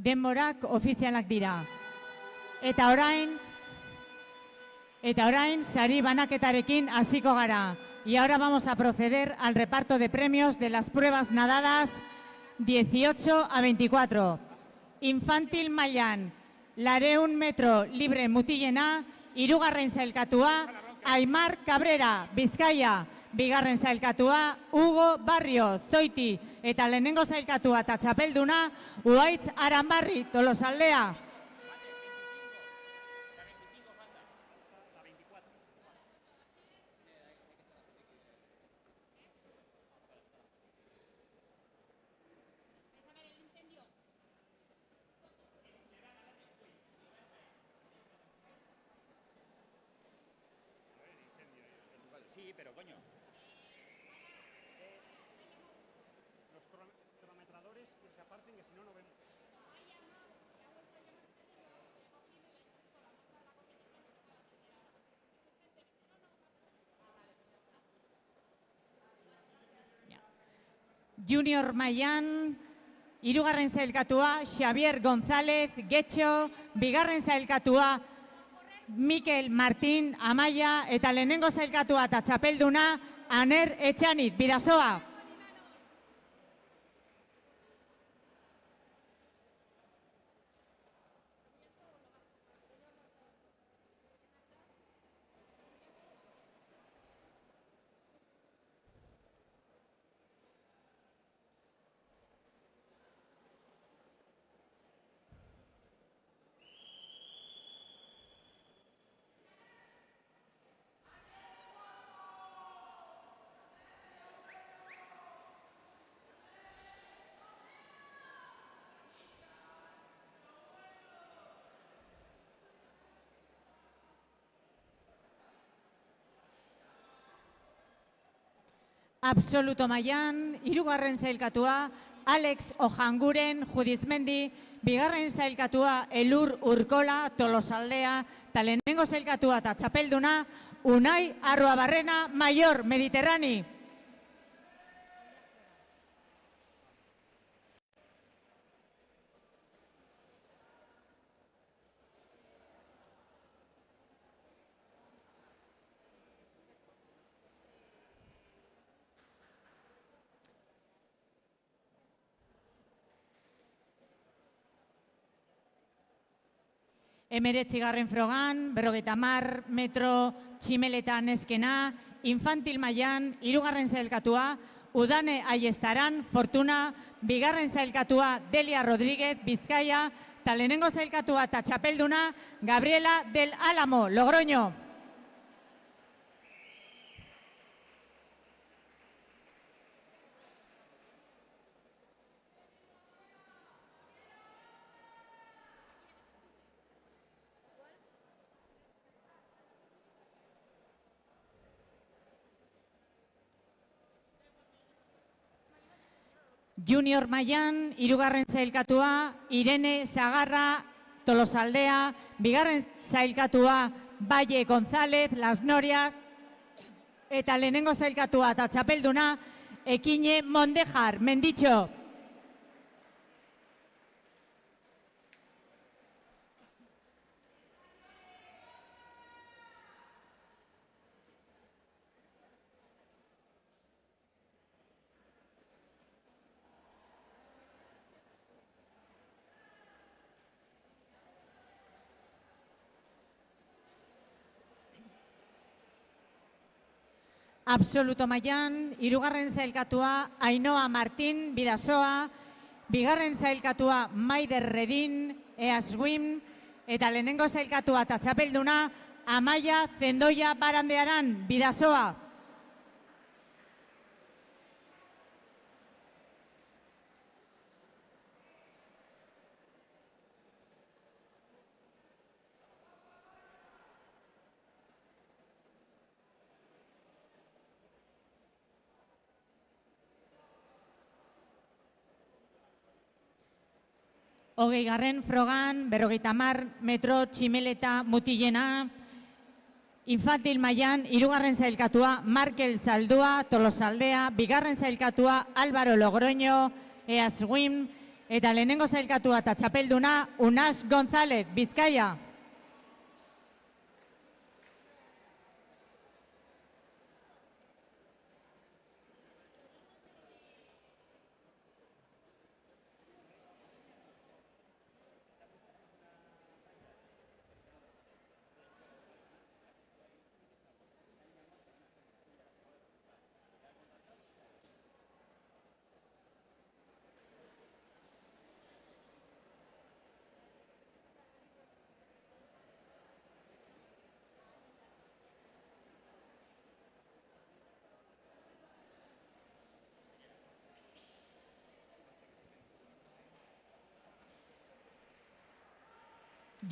Denborak ofizialak dira. Eta orain sari banaketarekin hasiko gara. Y ahora vamos a proceder al reparto de premios de las pruebas nadadas 18 a 24. Infantil mailan, 200 metro libre mutilena, 3. sailkatua, Aimar Cabrera, Bizkaia, 2. sailkatua, Hugo Barrio, Zoiti, eta lehenengo sailkatua eta txapelduna, Uaitz Aranbarri, Tolosaldea. Sí, pero coño. Los cronometradores que se aparten, que si no, no vemos. Junior mailan, 3. sailkatua, Xavier González, Getxo, 2. sailkatua, Mikel Martín, Amaia, eta lehenengo sailkatua eta txapelduna, Aner Etxanit, Bidasoa. Absoluto mailan, 3. sailkatua, Alex Ojanguren, Judizmendi, 2. sailkatua, Elur Urkola, Tolosaldea, eta lehenengo sailkatua eta txapelduna, Unai Arruabarrena, Mayor, Mediterrani. Emeretzigarren frogan, 50 metro tximeletan eskena, infantil mailan, 3. sailkatua, Udane Aiestaran, Fortuna, 2. sailkatua, Delia Rodríguez, Bizkaia, eta lehenengo sailkatua eta txapelduna, Gabriela del Álamo, Logroño. Junior mailan, 3. sailkatua, Irene Sagarra, Tolosaldea, 2. sailkatua, Valle González, Las Norias, eta lehenengo sailkatua eta txapelduna, Ekine Mondejar, Menditxo. Absoluto mailan, 3. sailkatua, Ainhoa Martín, Bidasoa, 2. sailkatua, Maider Redin, Easwim, eta lehenengo sailkatua eta txapelduna, Amaia Zendoia Barandearan, Bidasoa. Hogeigarren frogan, 50 metro tximeleta mutilena, infantil mailan, 3. sailkatua, Markel Zaldua, Tolosaldea, 2. sailkatua, Álvaro Logroño, Easwim, Eta lehenengo sailkatua eta txapelduna Unas González, Bizkaia.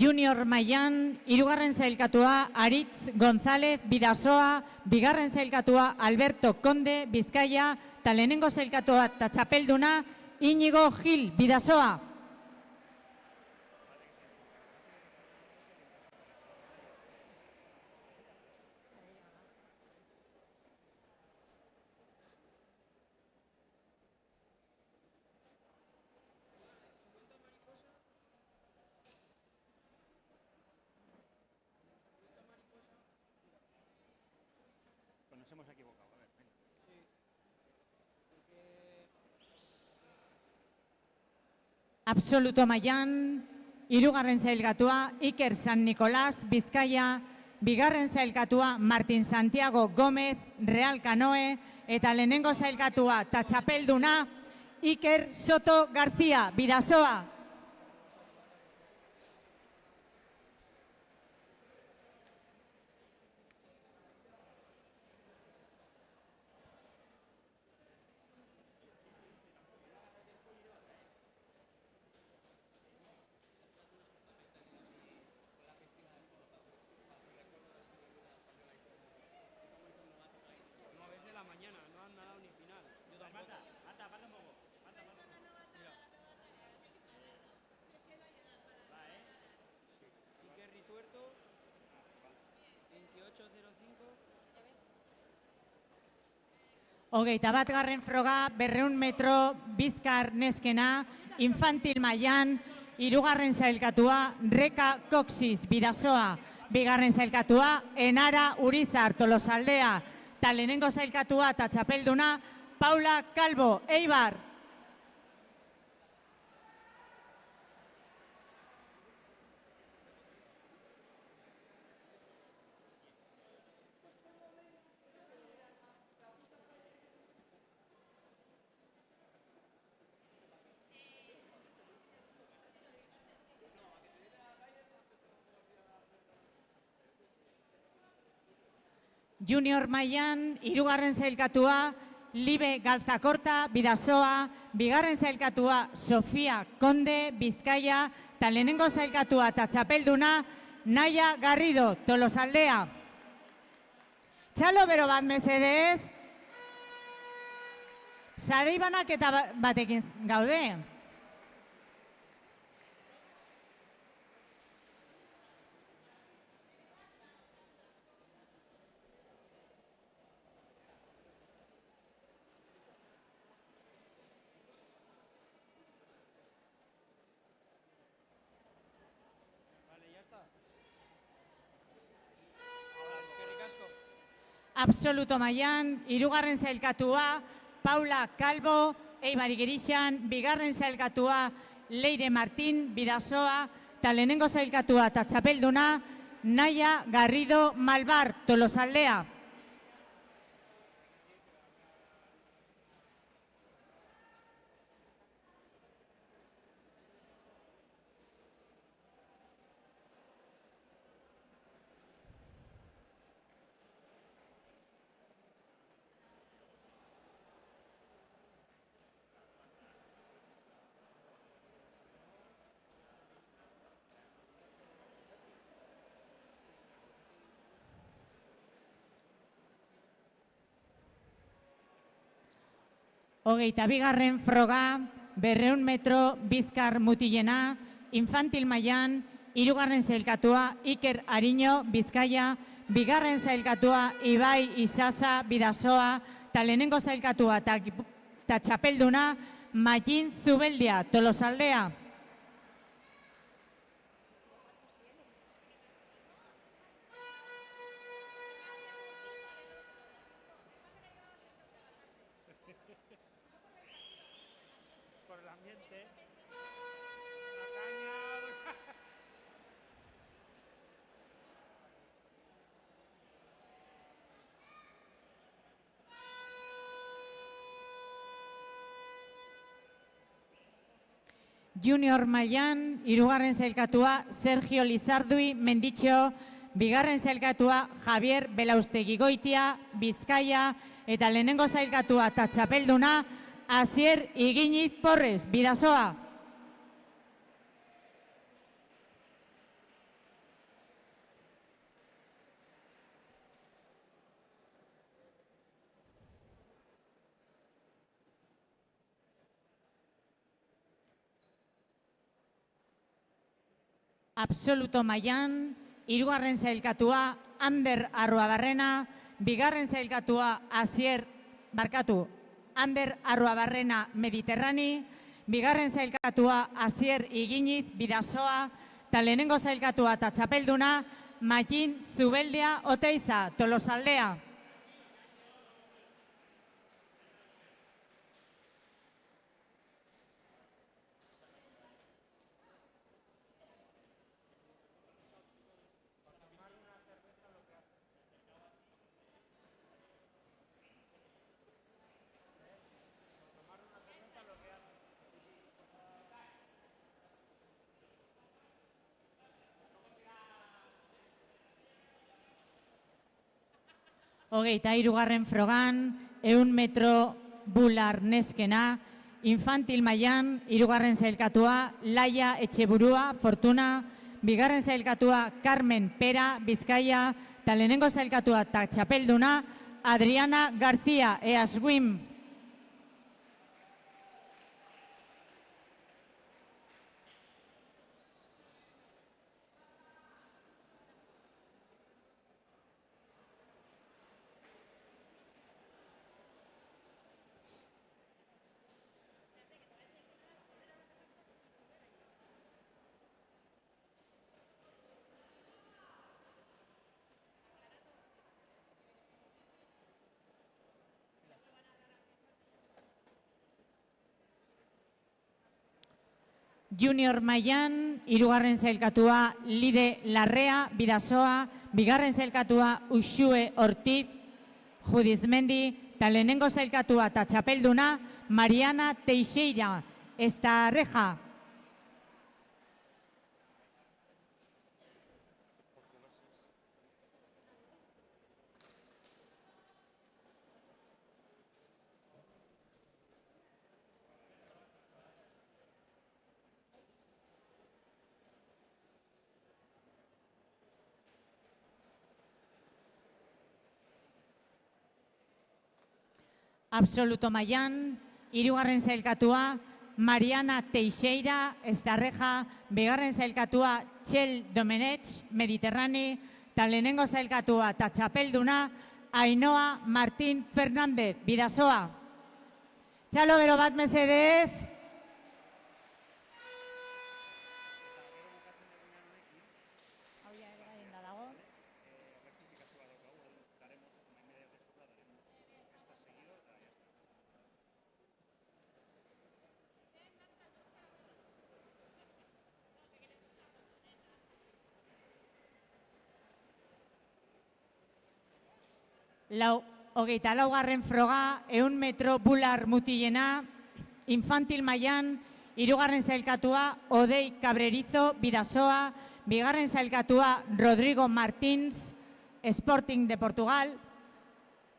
Junior mailan, hirugarren sailkatua Aritz González, Bidasoa, bigarren sailkatua Alberto Conde, Bizkaia, eta lehenengo sailkatua eta txapelduna Iñigo Gil, Bidasoa. Pues nos hemos equivocado. A ver, venga. Absoluto mailan, hirugarren sailkatua Iker San Nicolás, Bizkaia, bigarren sailkatua Martin Santiago Gómez, Real Canoe, eta lehenengo sailkatua eta txapelduna Iker Soto García, Bidasoa. No, es de la mañana, no han dado ni final. Yo tampoco. Aparta un poco. Aparta. Iker Rituerto, 28.05. Hogeita batgarren froga, 200 metro, Bizkar neskena, infantil mailan, hirugarren sailkatua Reka Coxis, Bidasoa, bigarren sailkatua Enara Urizar, Tolosaldea, eta lehenengo sailkatua eta txapelduna Paula Calvo, Eibar. Junior mailan, hirugarren sailkatua Libe Galzakorta, Bidasoa, bigarren sailkatua Sofia Conde, Bizkaia, eta lehenengo sailkatua eta txapelduna Naia Garrido, Tolosaldea. Txalo bero bat mesedez. Saraibanak eta batekin gaude. Vale, ya está. Ahora, eskerrik asko. Absoluto mailan, hirugarren sailkatua Paula Calvo, Eibar Igirixan, bigarren sailkatua Leire Martín, Bidasoa, eta lehenengo sailkatua eta txapelduna Naia Garrido Malbar, Tolosaldea. Hogeita bigarren froga, 200 metro, Bizkar mutilena, infantil mailan, hirugarren sailkatua Iker Ariño, Bizkaia, bigarren sailkatua Ibai Isasa, Bidasoa, eta lehenengo sailkatua eta txapelduna Magin Zubeldia, Tolosaldea. Por el ambiente. La caña. Junior Mailan, hirugarren sailkatua Sergio Lizardui Menditxo, bigarren sailkatua Javier Belaustegi Goitia, Bizkaia, eta lehenengo sailkatua eta txapelduna Asier Iginiz Porres, Bidasoa. Absoluto mailan, hirugarren sailkatua Ander Arruabarrena, bigarren sailkatua Ander Arruabarrena Mediterrani, bigarren sailkatua Asier Iginiz Bidasoa, eta lehenengo sailkatua eta txapelduna Magin Zubeldia Oteiza, Tolosaldea. Hogeita hirugarren frogan, 100 metro bular neskena, infantil mailan, hirugarren sailkatua Laia Etxeburua, Fortuna, bigarren sailkatua Carmen Pera, Bizkaia, eta lehenengo sailkatua eta txapelduna Adriana García, Easwim. Junior mailan, hirugarren sailkatua Lide Larrea, Bidasoa, bigarren sailkatua Uxue Ortiz, Judizmendi, eta lehenengo sailkatua eta txapelduna Mariana Teixeira, Estarreja. Absoluto mailan, hirugarren sailkatua Mariana Teixeira, Estarreja, bigarren sailkatua Txell Domenech, Mediterrani, eta lehenengo sailkatua eta txapelduna Ainhoa Martín Fernández, Bidasoa. Txalo bero bat mesedez. Hogeita laugarren froga, 100 metro bular mutilena, infantil mailan, hirugarren sailkatua Odei Cabrerizo, Bidasoa, bigarren sailkatua Rodrigo Martins, Sporting de Portugal,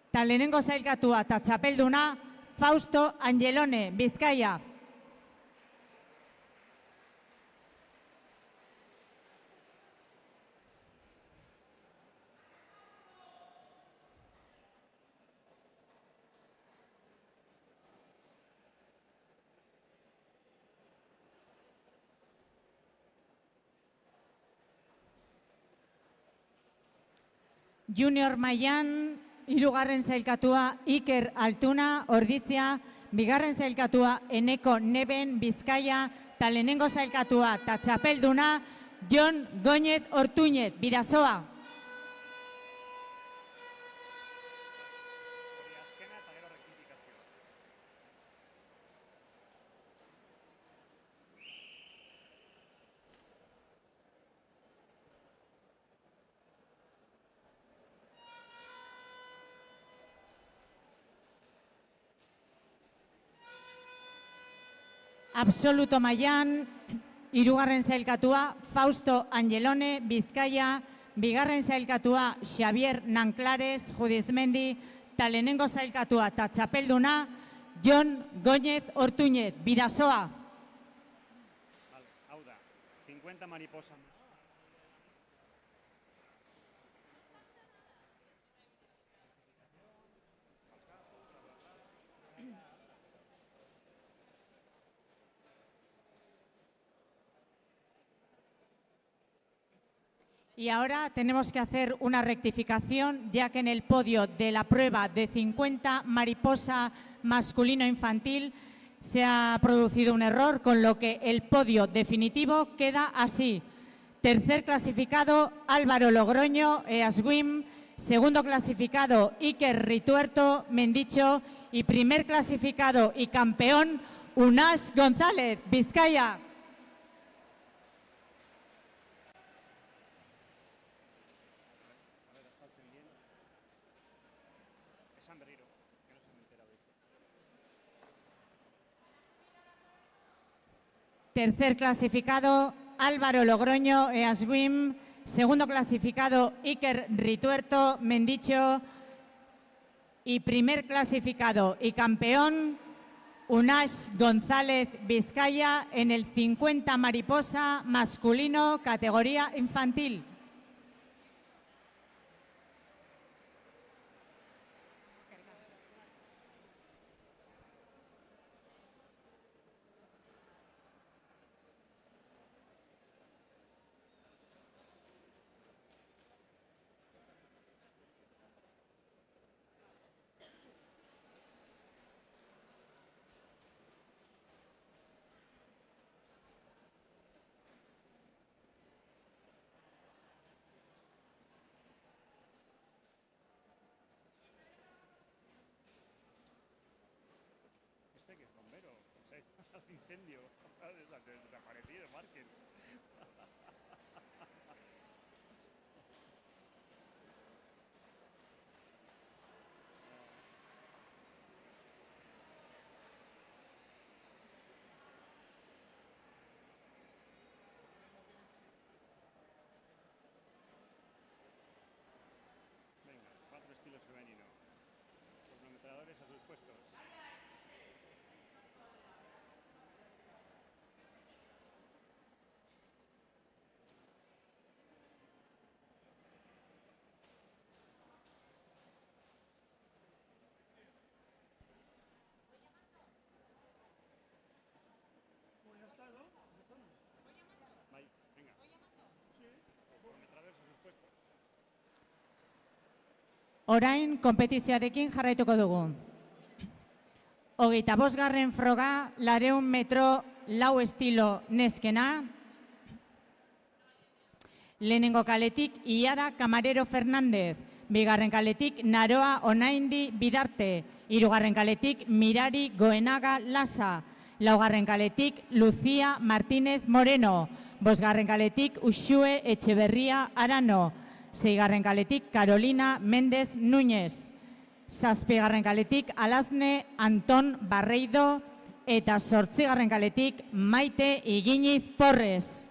eta lehenengo sailkatua eta txapelduna Fausto Angelone, Bizkaia. Junior mailan, hirugarren sailkatua Iker Altuna, Ordizia, bigarren sailkatua Eneko Neben Bizkaia, eta lehenengo sailkatua eta txapelduna Jon Goñez Ortuñez, Bidasoa. Hori azkena eta gero rektifikazioa. Absoluto mailan, hirugarren sailkatua Fausto Angelone, Bizkaia, bigarren sailkatua Xavier Nanclares, Judizmendi, eta lehenengo sailkatua eta txapelduna Jon Goñez Ortuñez, Bidasoa. Vale, hau da, 50 mariposa. Y ahora tenemos que hacer una rectificación, ya que en el podio de la prueba de 50 mariposa masculino infantil se ha producido un error, con lo que el podio definitivo queda así. Tercer clasificado Álvaro Logroño, Easwim. Segundo clasificado Iker Rituerto, Mendicho. Y primer clasificado y campeón Unax González, Vizcaya. Esan berriro, que no se me entera de esto. Tercer clasificado Álvaro Logroño, Easwim. Segundo clasificado Iker Rituerto, Mendicho. Y primer clasificado y campeón Unax González, Vizcaya, en el 50 mariposa masculino categoría infantil. Este que es bombero, se ha ido al incendio, ha desaparecido, marquen. Venga, 4 estilos femenino. Los cronometradores a sus puestos. Bai, venga. Cronometradores a sus puestos. Orain konpetizioarekin jarraituko dugu. 25. froga, 200 metro, lau estilo neskena. Lehenengo kaletik Iara Camarero Fernández. Bigarren kaletik Naroa Onaindi Bidarte. Hirugarren kaletik Mirari Goenaga Lasa. Laugarren kaletik Lucía Martínez Moreno. Bosgarren kaletik Uxue Etxeberria Arano. Seigarren kaletik Carolina Méndez Núñez. Zazpigarren kaletik Alazne Anton Barreido. Eta zortzigarren kaletik Maite Iginiz Porres.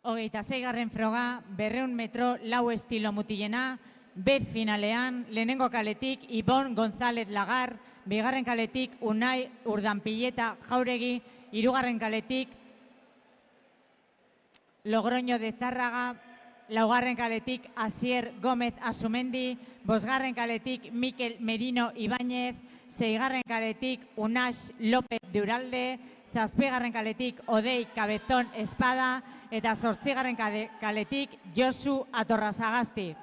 26. froga, 200 metro, lau estilo mutilena, B finalean, lehenengo kaletik Ibon González Lagar, bigarren kaletik Unai Urdanpileta Jauregi, hirugarren kaletik Logroño de Zárraga, laugarren kaletik Asier Gómez Asumendi, bosgarren kaletik Mikel Merino Ibáñez, seigarren kaletik Unax López de Uralde, zazpigarren kaletik Odei Cabezón Espada, eta zortzigarren kaletik Josu Atorrazagasti.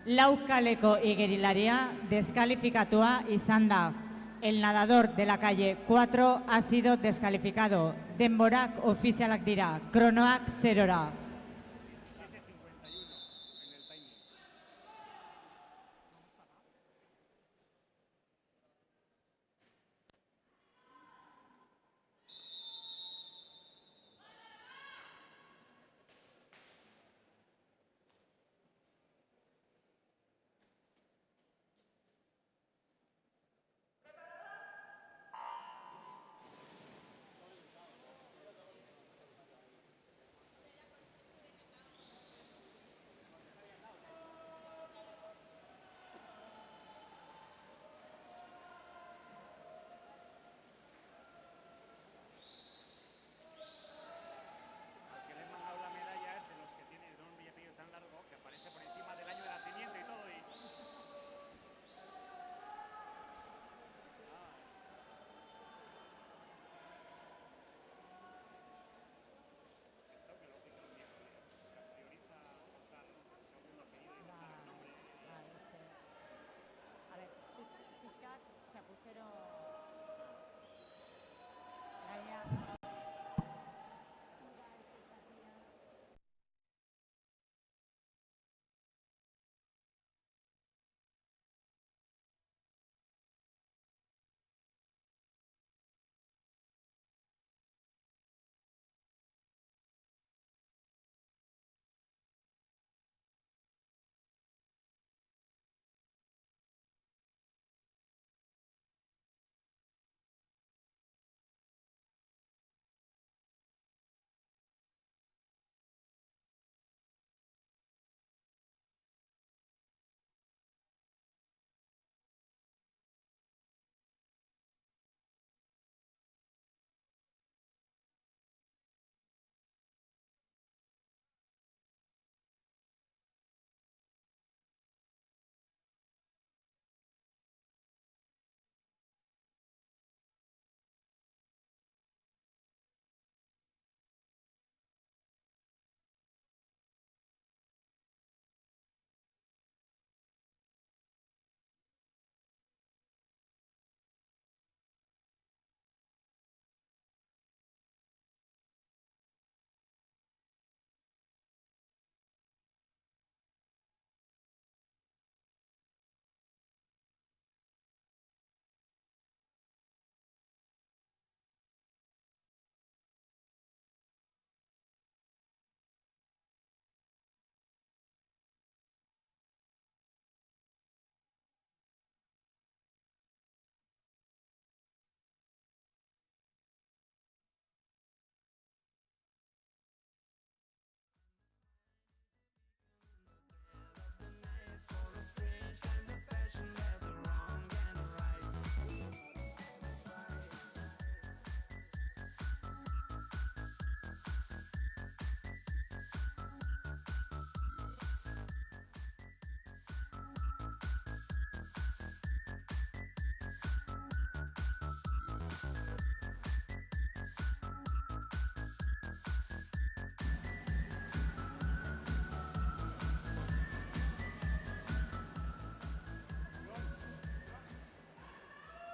Lau kaleko igerilaria deskalifikatua izan da. El nadador de la calle 4 ha sido descalificado. Denborak ofizialak dira, kronoak 0ra. 7:51 en el timing. Al que le han mandado la medalla es de los que tiene el nombre y apellido tan largo que aparece por encima del año de nacimiento y todo. Esto que lo dice el viejo, que prioriza contar segundo apellido y contar el nombre. A ver, pixkat, txaputzero...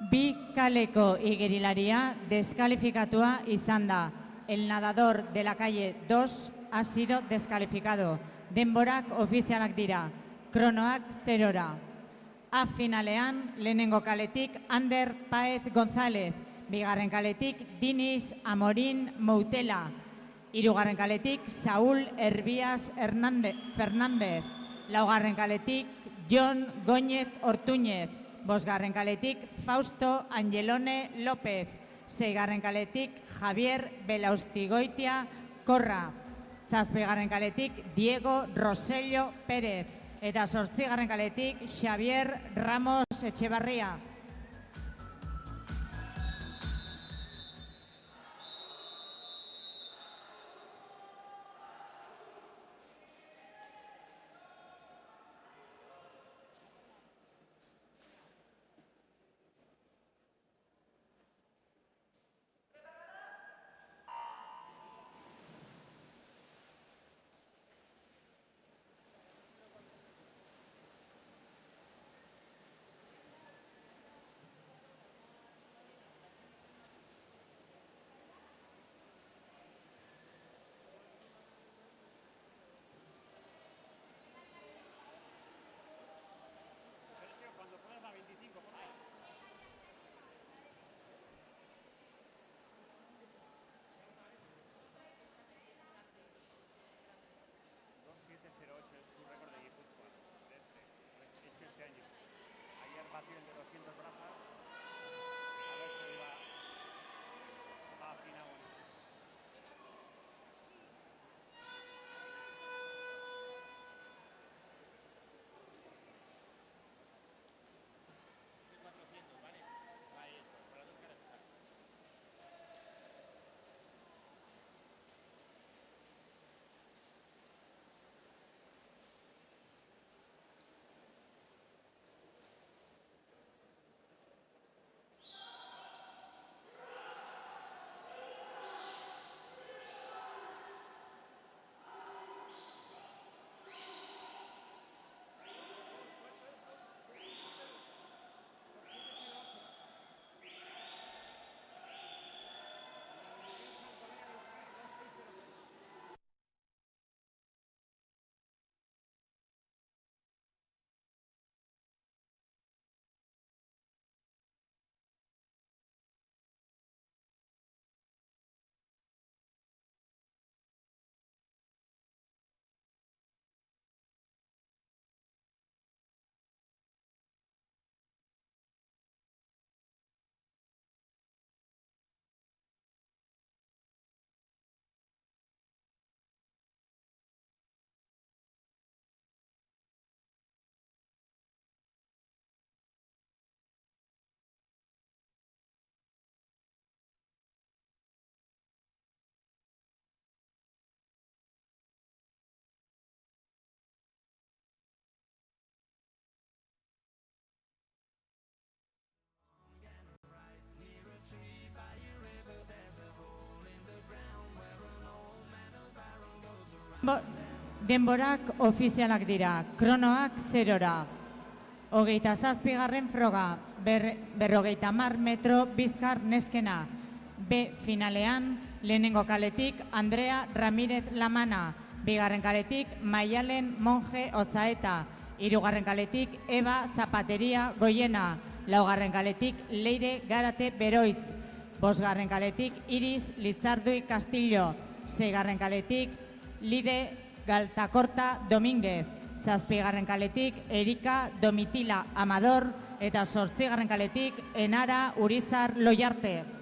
Bi kaleko igerilaria deskalifikatua izan da. El nadador de la calle 2 ha sido descalificado. Denborak ofizialak dira, kronoak 0ra. A finalean, lehenengo kaletik Ander Paez González, bigarren kaletik Diniz Amorin Moutela, hirugarren kaletik Saúl Herbias Fernández, laugarren kaletik Jon Goñez Ortuñez, bosgarren kaletik Fausto Angelone López, seigarren kaletik Javier Belaustigoitia Korra, zazpigarren kaletik Diego Rosello Pérez, eta zortzigarren kaletik Xavier Ramos Etxebarria. Sergio, cuando puedas la 25, por ahí. 2708 es su récord de Guipúzcoa, de hecho este año. Ayer batió el de 200 brazas, a ver si va a afinar uno. Denborak ofizialak dira, kronoak 0-ra. 27. froga, 50 metro bizkar neskena. B finalean, lehenengo kaletik Andrea Ramírez Lamana, bigarren kaletik Maialen Monje Ozaeta, hirugarren kaletik Eva Zapateria Goiena, laugarren kaletik Leire Garate Beroiz, bosgarren kaletik Iris Lizardui Castillo, seigarren kaletik Lide Galtakorta Domínguez, zazpigarren kaletik Erika Domitila Amador eta zortzigarren kaletik Enara Urizar Loiarte.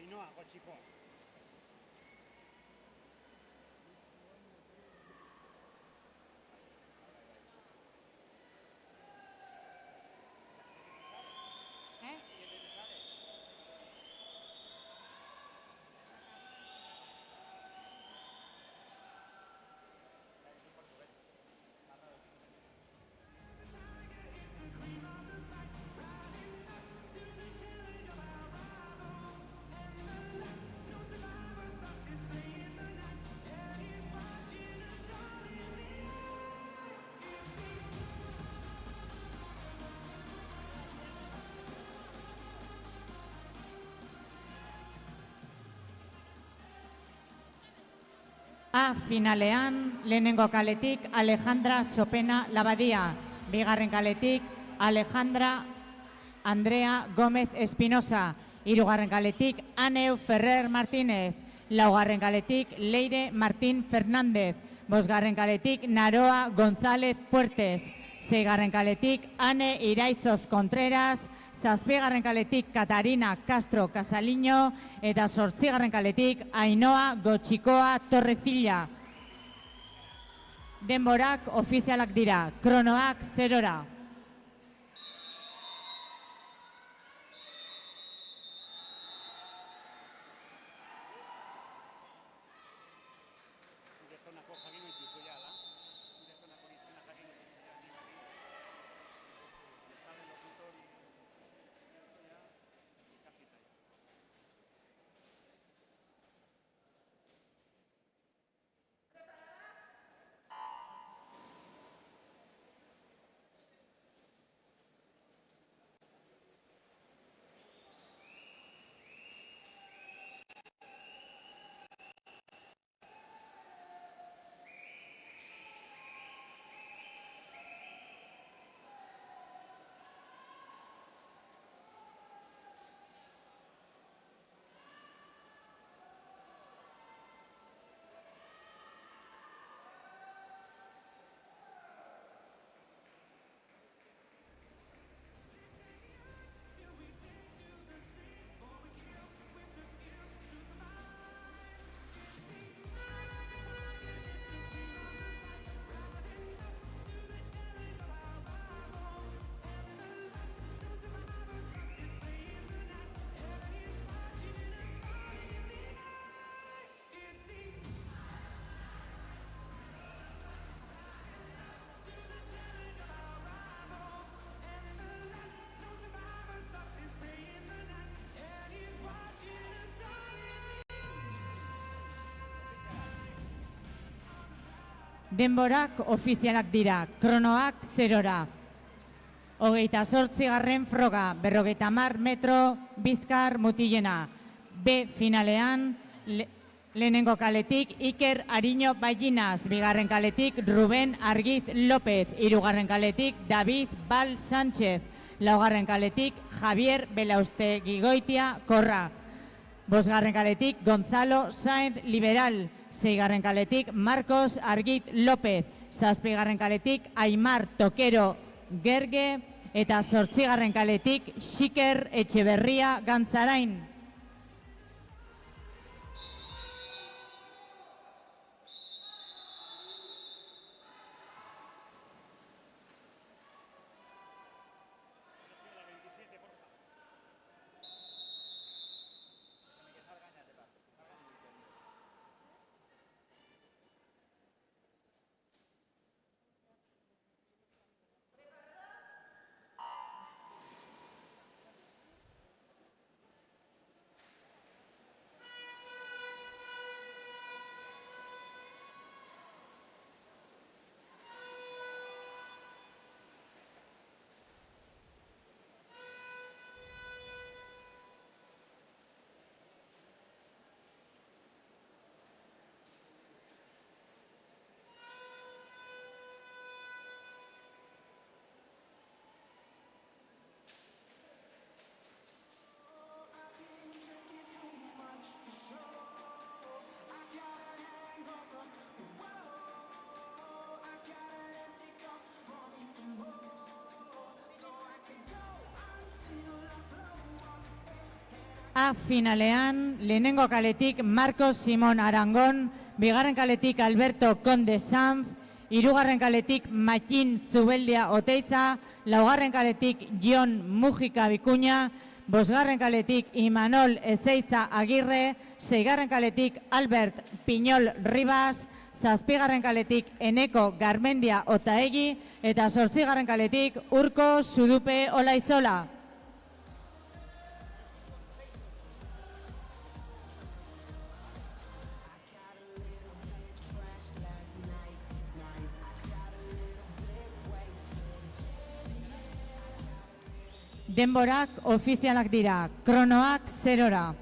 Ainhoa Gotxikoa. A finalean, lehenengo kaletik Alejandra Sopena Labadia, bigarren kaletik Alejandra Andrea Gómez Espinosa, hirugarren kaletik Aneu Ferrer Martínez, laugarren kaletik Leire Martín Fernández, bosgarren kaletik Naroa González Fuertes, seigarren kaletik Ane Iraizoz Contreras, zazpigarren kaletik Katarina Castro Casaliño eta zortzigarren kaletik Ainhoa Gotxikoa Torrecilla. Denborak ofizialak dira, kronoak 0-ra. Udezonako jakin dituzu jala. Udezonako izena jakin dituzu jala. Sabe locutor y ya cajita ya. Denborak ofizialak dira, kronoak 0-ra. 28. froga, 50 metro, Bizkar mutilena. B finalean, lehenengo kaletik Iker Ariño Ballinas, bigarren kaletik Ruben Argiz López, hirugarren kaletik David Val Sánchez, laugarren kaletik Javier Belaustegigoitia Korra, bosgarren kaletik Gonzalo Sáenz Liberal, seigarren kaletik Marcos Argiz López, zazpigarren kaletik Aimar Tokero Gerge eta zortzigarren kaletik Xiker Etxeberria Gantzarain. A finalean, lehenengo kaletik Marcos Simón Arangon, bigarren kaletik Alberto Conde Sanz, hirugarren kaletik Matxin Zubeldia Oteiza, laugarren kaletik Jon Mujika Bikuña, bosgarren kaletik Imanol Ezeiza Agirre, seigarren kaletik Albert Piñol Ribas, zazpigarren kaletik Eneko Garmendia Otaegi, eta zortzigarren kaletik Urko Zudupe Olaizola. Denborak ofizialak dira, kronoak 0-ra.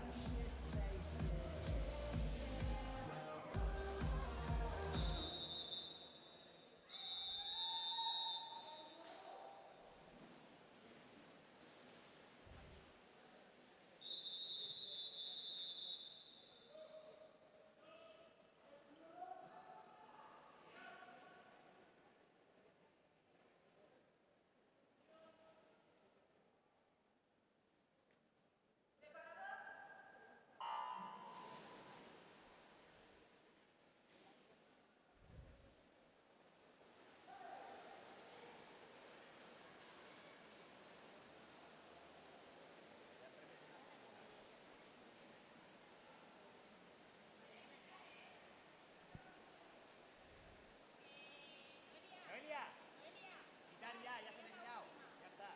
Noelia, quitar ya se ha terminado. Ya está.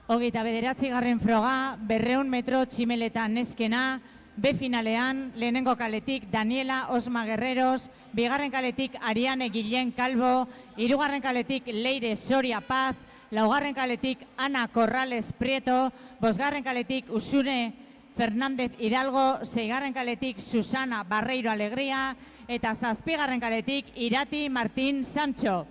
Hogeita bederatzigarren froga, 200 metro tximeletan neskena, B finalean, lehenengo kaletik Daniela Osma Guerreros, bigarren kaletik Ariane Guillén Calvo, hirugarren kaletik Leire Soria Paz, laugarren kaletik Ana Corrales Prieto, bosgarren kaletik Usune Fernández Hidalgo, seigarren kaletik Susana Barreiro Alegría, eta zazpigarren kaletik Irati Martín Sancho.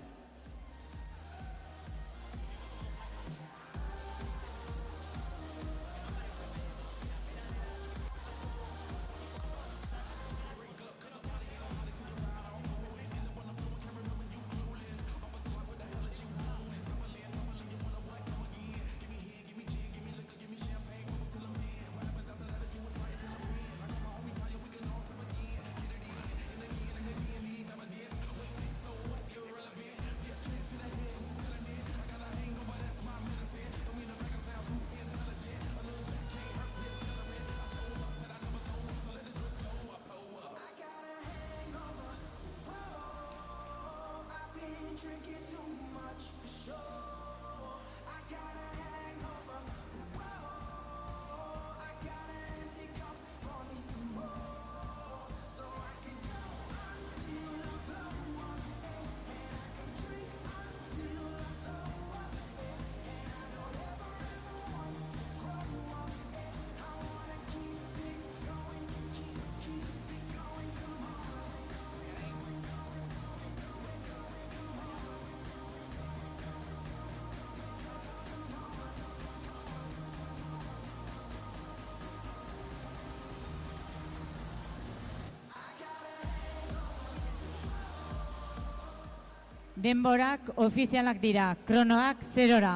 Denborak ofizialak dira, kronoak 0-ra.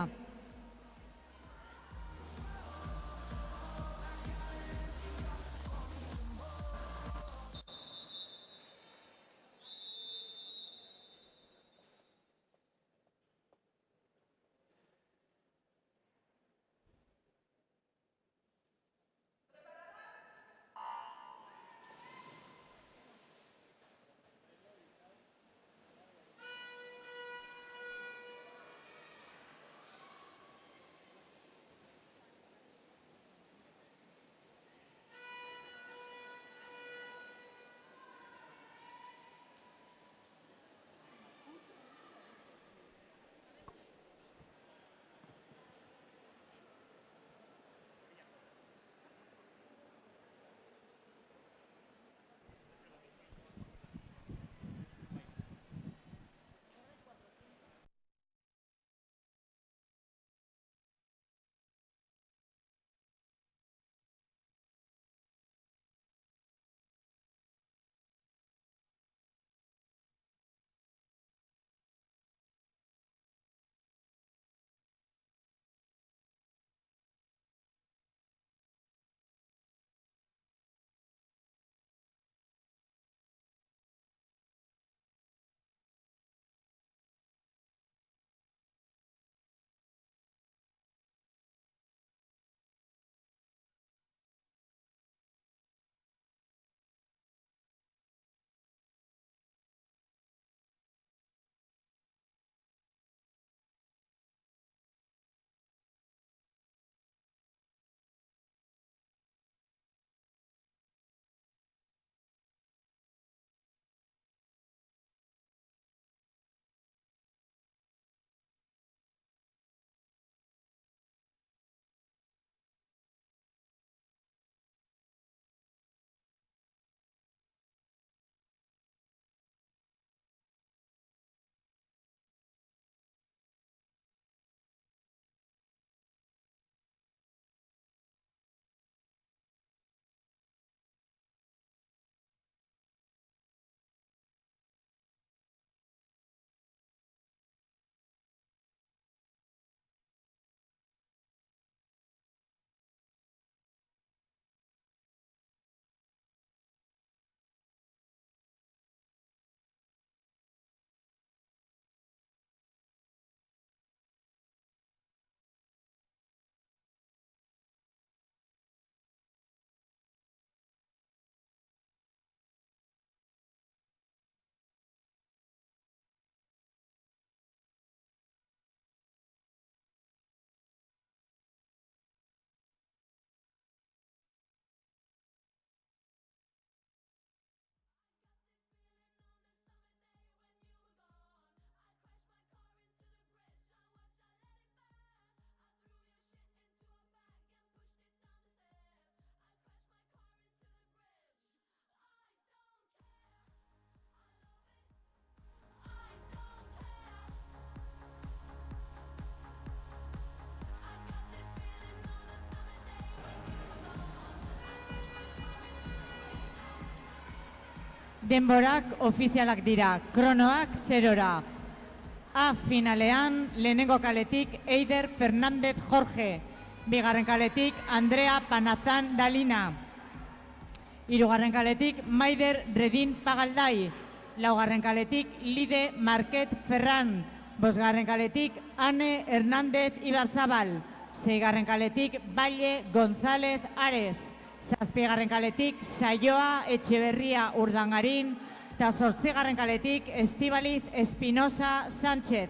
Denborak ofizialak dira, kronoak 0-ra. A finalean, lehenengo kaletik Eider Fernández Jorge, bigarren kaletik Andrea Panazan Dalina, hirugarren kaletik Maider Redin Pagaldai, laugarren kaletik Lide Marquet Ferran, bosgarren kaletik Ane Hernández Ibarzabal, seigarren kaletik Valle González Ares, zazpigarren kaletik Saioa Etxeberria Urdangarin, eta zortzigarren kaletik Estibaliz Espinosa Sánchez.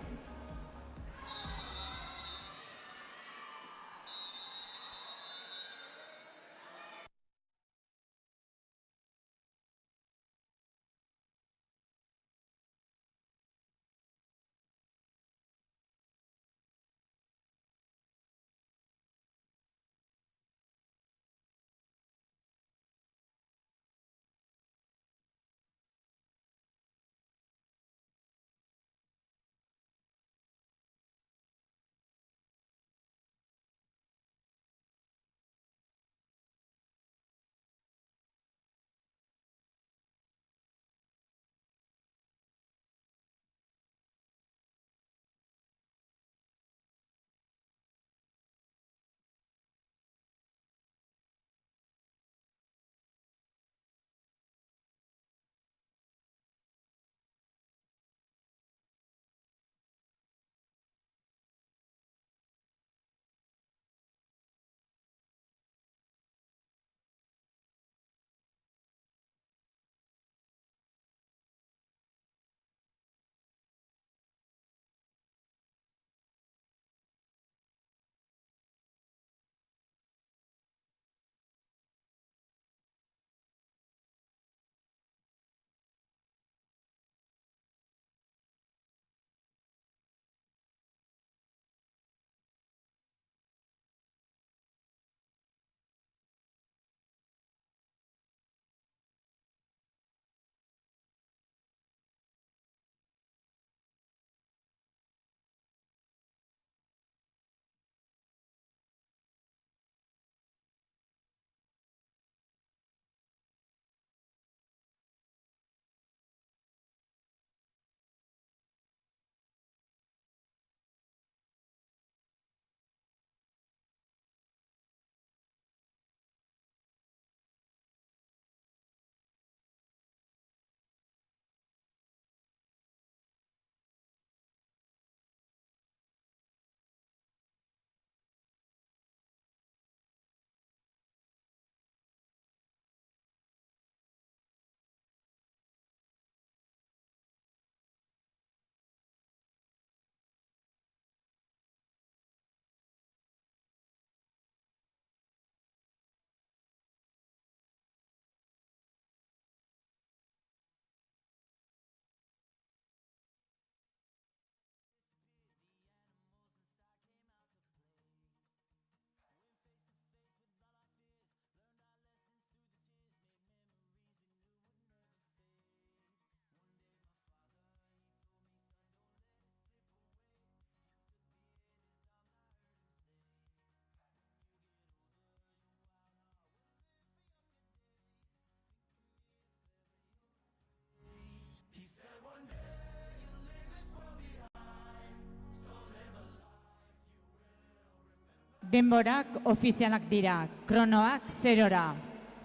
Denborak ofizialak dira, kronoak 0-ra.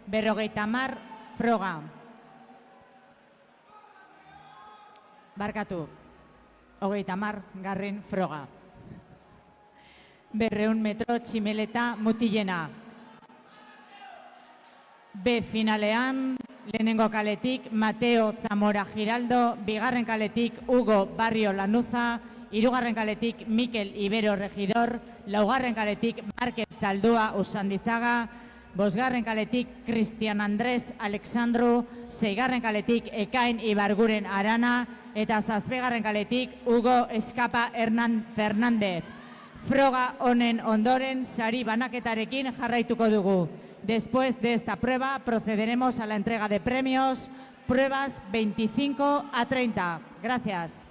50 froga. Barkatu, 30 froga. 200 metro tximeleta mutilena. B finalean, lehenengo kaletik Mateo Zamora Giraldo, bigarren kaletik Hugo Barrio Lanuza, hirugarren kaletik Mikel Ibero Regidor, laugarren kaletik Marquez Zaldua Usandizaga, bosgarren kaletik Cristian Andrés Alexandru, seigarren kaletik Ekain Ibarguren Arana, eta zazpigarren kaletik Hugo Escapa Fernández. Froga honen ondoren sari banaketarekin jarraituko dugu. Después de esta prueba procederemos a la entrega de premios, pruebas 25 a 30. Gracias.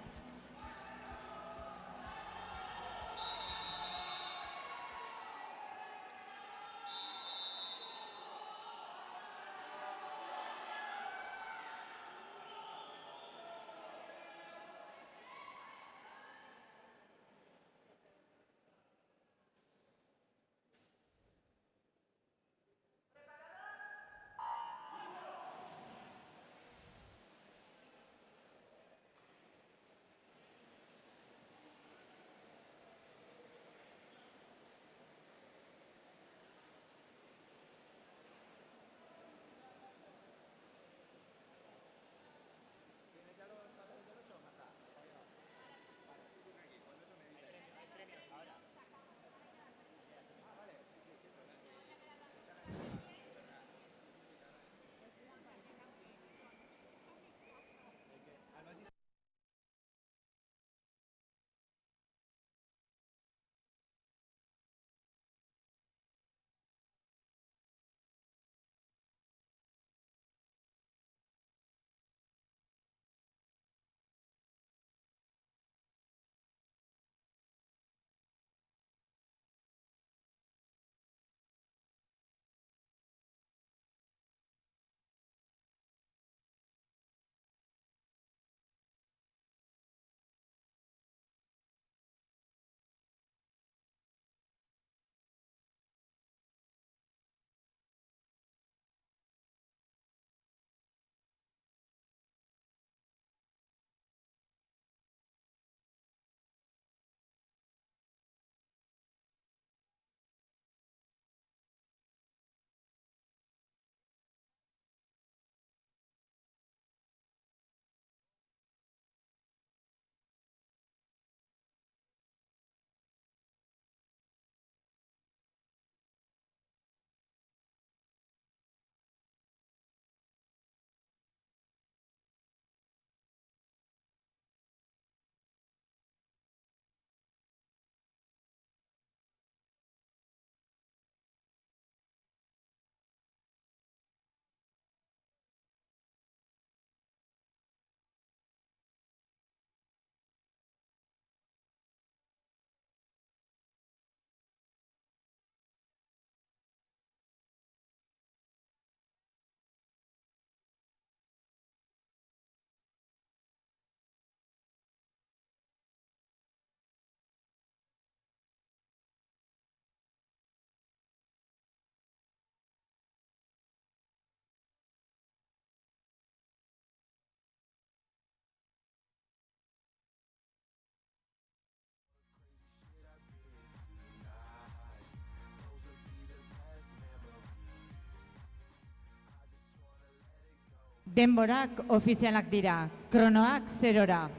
Denborak ofizialak dira, kronoak 0-ra.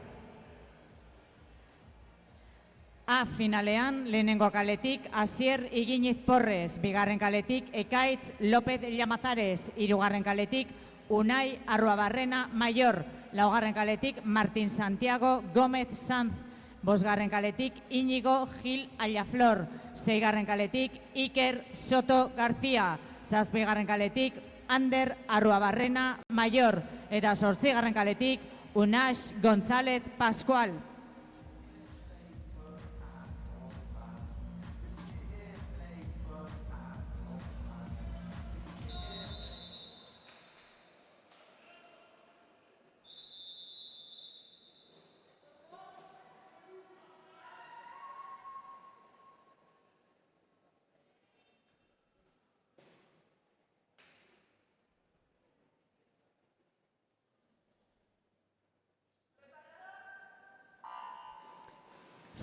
A finalean, lehenengo kaletik Asier Iginiz Porres, bigarren kaletik Ekaitz López Llamazares, hirugarren kaletik Unai Arruabarrena Mayor, laugarren kaletik Martín Santiago Gómez Sanz, bosgarren kaletik Íñigo Gil Allaflor, seigarren kaletik Iker Soto García, zazpigarren kaletik Ander Arruabarrena Mayor, eta zortzigarren kaletik Unax González Pascual.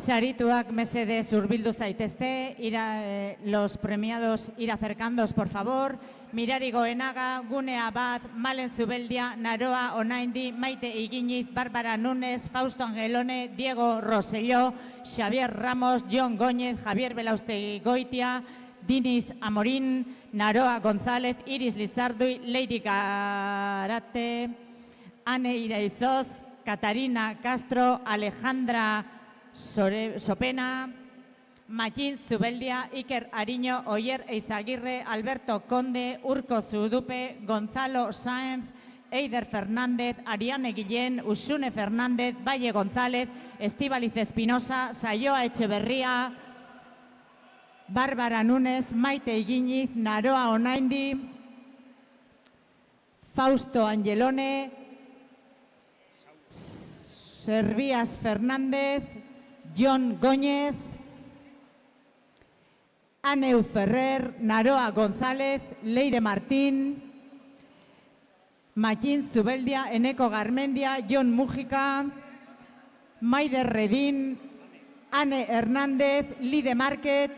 Sarituak mesedez hurbildu zaitezte, los premiados ir acercándos, por favor. Mirari Goenaga, Gune Abad, Malen Zubeldia, Naroa Onaindi, Maite Iginiz, Bárbara Núñez, Fausto Angelone, Diego Rosselló, Xavier Ramos, Jon Góñez, Javier Belaustegui Goitia, Dinis Amorín, Naroa González, Iris Lizarduy, Leiri Garate, Ane Iraizoz, Catarina Castro, Alejandra Sopena, Machín Zubeldia, Iker Ariño, Oyer Eizaguirre, Alberto Conde, Urko Zudupe, Gonzalo Sáenz, Eider Fernández, Ariane Guillén, Usune Fernández, Valle González, Estíbaliz Espinosa, Sayoa Echeverría, Bárbara Núñez, Maite Iginiz, Naroa Onaindi, Fausto Angelone, Servías Fernández, Jon Góñez, Aneu Ferrer, Naroa González, Leire Martín, Machín Zubeldia, Eneko Garmendia, Jon Mújica, Maider Redín, Ane Hernández, Lide Market,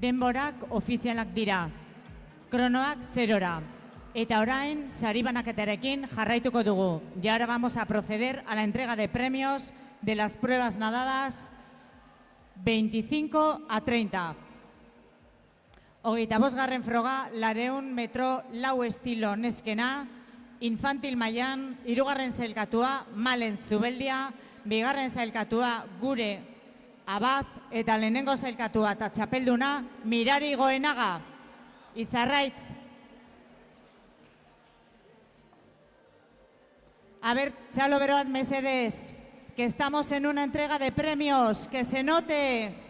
denborak ofizialak dira, kronoak 0-ra. Eta orain, sari banaketarekin jarraituko dugu. Y ahora vamos a proceder a la entrega de premios de las pruebas nadadas 25 a 30. Hogeita bosgarren froga, 200 metro lau estilo neskena, infantil mailan, hirugarren sailkatua Malen Zubeldia, bigarren sailkatua Gure Abad, eta lehenengo sailkatua eta txapelduna Mirari Goenaga. Izarraitz. A ver, Chalo Beroat, mesedez, que estamos en una entrega de premios, que se note.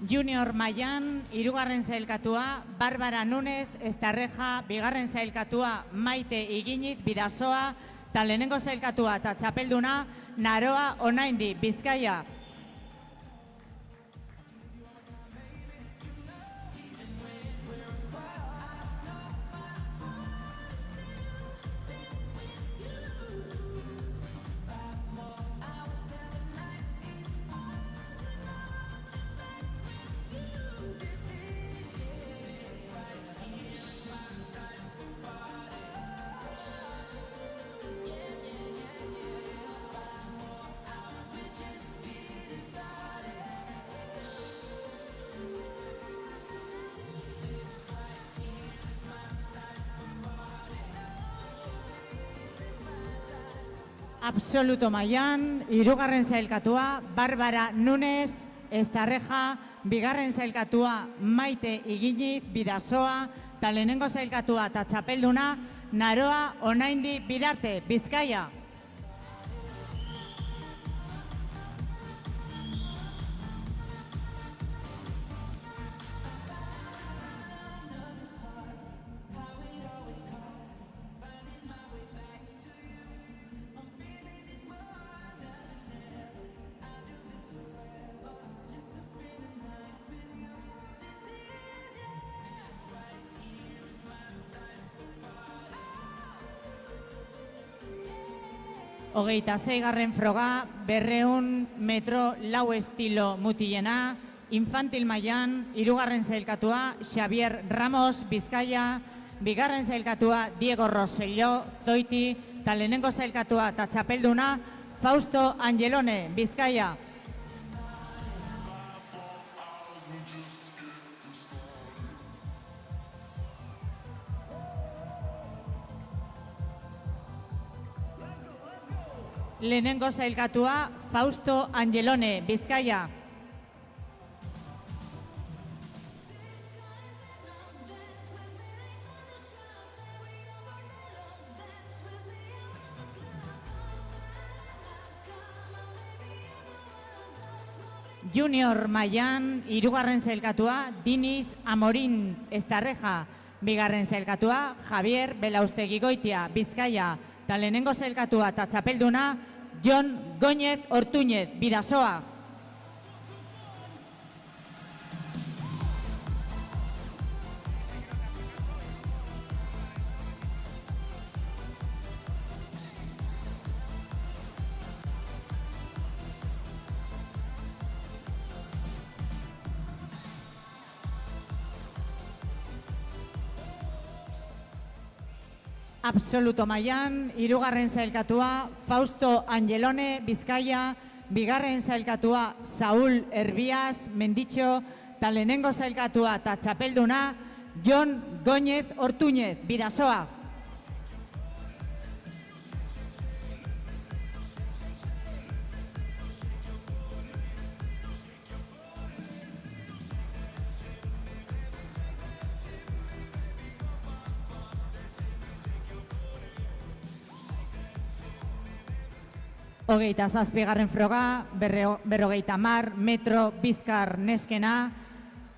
Junior Mailan, hirugarren sailkatua, Bárbara Núñez Estarreja, bigarren sailkatua Maite Iginiz Bidasoa, eta lehenengo sailkatua eta txapelduna Naroa Onaindi, Bizkaia. Absoluto mailan, hirugarren sailkatua Barbara Nunes Estarreja, bigarren sailkatua Maite Igini Bidasoa, eta lehenengo sailkatua eta txapelduna Naroa Onaindi Bidarte, Bizkaia. Hogeita zeigarren froga, 200 metro lau estilo mutilena, infantil mailan, hirugarren sailkatua Xavier Ramos, Bizkaia, bigarren sailkatua Diego Rosello, Zoiti, eta lehenengo sailkatua eta txapelduna Fausto Angelone, Bizkaia. Lehenengo sailkatua Fausto Angelone, Bizkaia. Junior mailan, hirugarren sailkatua Dinis Amorin Estarreja, bigarren sailkatua Javier Belaustegi Goitia, Bizkaia, eta lehenengo sailkatua eta txapelduna Jon Góñez Ortuñez, Bidasoa. Absoluto mailan, hirugarren sailkatua Fausto Angelone, Bizkaia, bigarren sailkatua Saúl Herbias, Menditxo, eta lehenengo sailkatua eta txapelduna Jon Góñez Ortuñez, Bidasoa. Hogeita zazpigarren froga, 50 metro Bizkar neskena,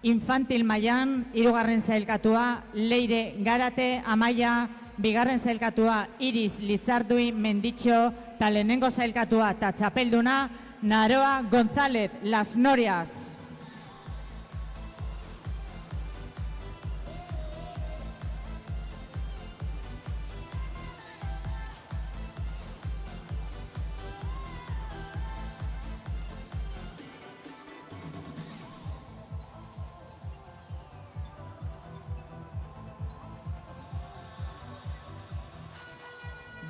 infantil mailan, hirugarren sailkatua Leire Garate Amaia, bigarren sailkatua Iris Lizardui Menditxo, eta lehenengo sailkatua eta txapelduna Naroa González, Las Norias.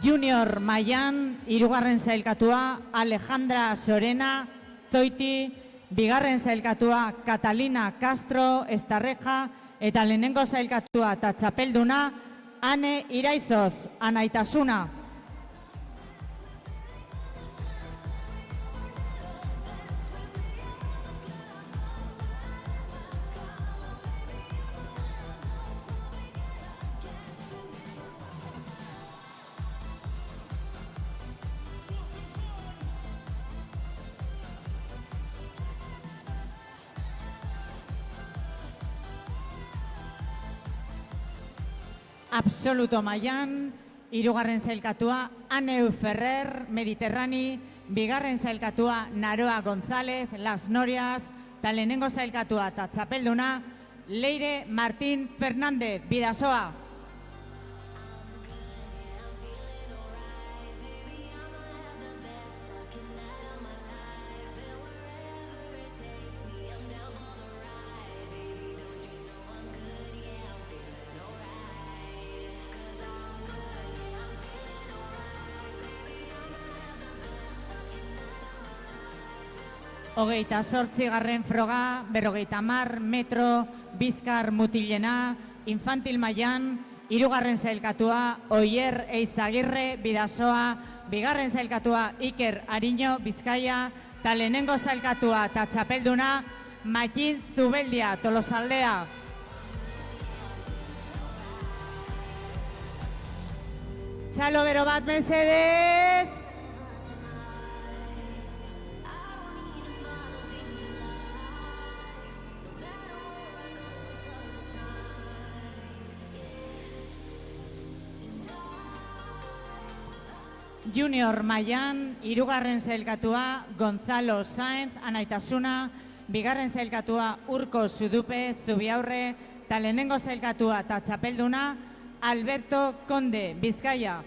Junior mailan, hirugarren sailkatua Alejandra Sorena, Zoiti, bigarren sailkatua Catalina Castro, Estarreja, eta lehenengo sailkatua eta txapelduna Ane Iraizoz, Anaitasuna. Absoluto mailan, hirugarren sailkatua Aneu Ferrer, Mediterrani, bigarren sailkatua Naroa González, Las Norias, eta lehenengo sailkatua eta txapelduna Leire Martín Fernández, Bidasoa. Hogeita zortzigarren froga, 50 metro Bizkar mutilena, infantil mailan, hirugarren sailkatua Oier Eizagirre, Bidasoa, bigarren sailkatua Iker Ariño, Bizkaia, eta lehenengo sailkatua eta txapelduna Makin Zubeldia, Tolosaldea. Txalo bero bat mesedez. Junior mailan, hirugarren sailkatua Gonzalo Saenz, Anaitasuna, bigarren sailkatua Urko Zudupe, Zubiaurre, eta lehenengo sailkatua eta txapelduna Alberto Conde, Bizkaia.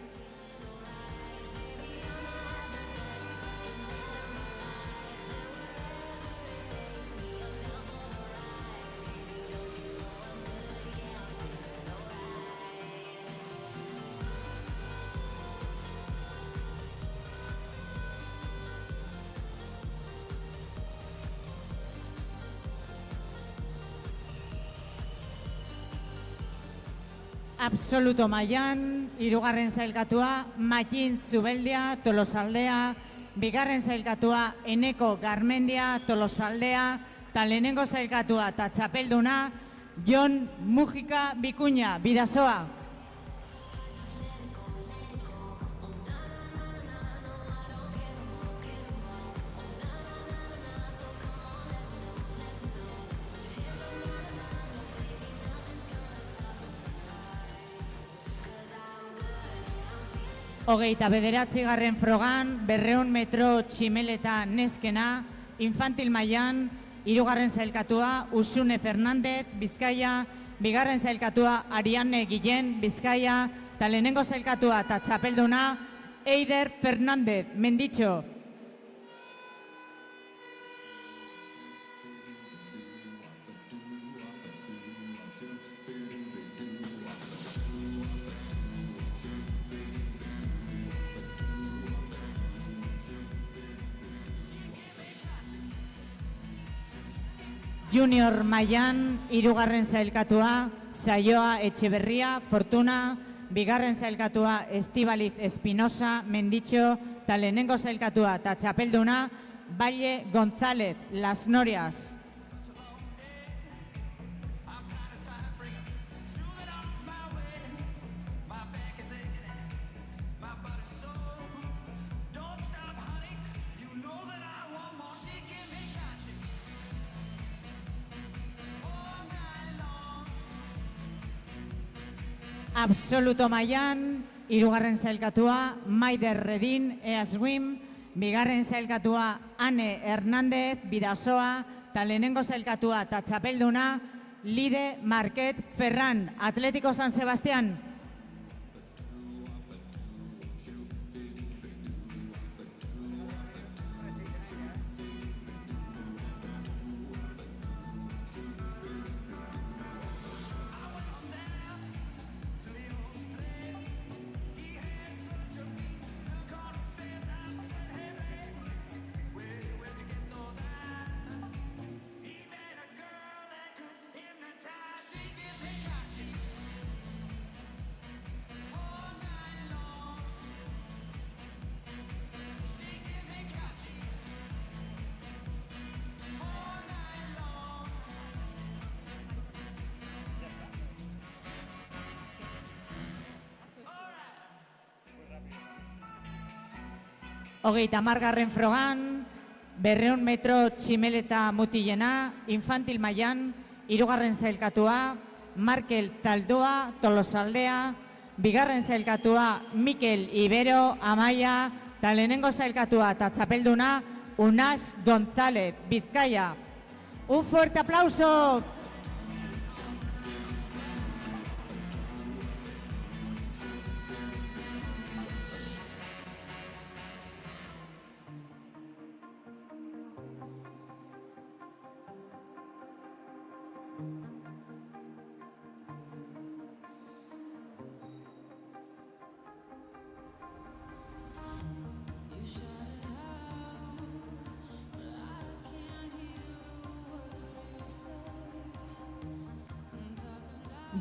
Absoluto mailan, hirugarren sailkatua Makin Zubeldia, Tolosaldea, bigarren sailkatua Eneko Garmendia, Tolosaldea, eta lehenengo sailkatua eta txapelduna Jon Mujika Bikuña, Bidasoa. Hogeita bederatzigarren frogan, 200 metro tximeleta neskena, infantil mailan, hirugarren sailkatua Usune Fernandez, Bizkaia, bigarren sailkatua Ariane Guillén, Bizkaia, eta lehenengo sailkatua eta txapelduna Eider Fernandez, Menditxo. Junior mailan, hirugarren sailkatua Saioa Etxeberria, Fortuna, bigarren sailkatua Estibaliz Espinosa, Menditxo, eta lehenengo sailkatua eta txapelduna Valle González, Las Norias. Absoluto mailan, hirugarren sailkatua Maider Redin, Easwim, bigarren sailkatua Ane Hernández, Bidasoa, eta lehenengo sailkatua eta txapelduna Lide Marquet Ferran, Atlético San Sebastián. Hogeita hamargarren frogan, 200 metro tximeleta mutilena, infantil mailan, hirugarren sailkatua Markel Zaldoa, Tolosaldea, bigarren sailkatua Mikel Ibero, Amaia, eta lehenengo sailkatua eta txapelduna Unas González, Bizkaia. Un fuerte aplauso.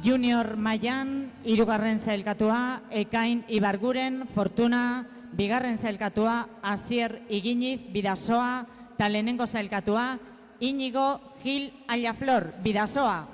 Junior mailan, hirugarren sailkatua Ekain Ibarguren, Fortuna, bigarren sailkatua Asier Iginiz Bidasoa eta lehenengo sailkatua Iñigo Gil Allaflor Bidasoa.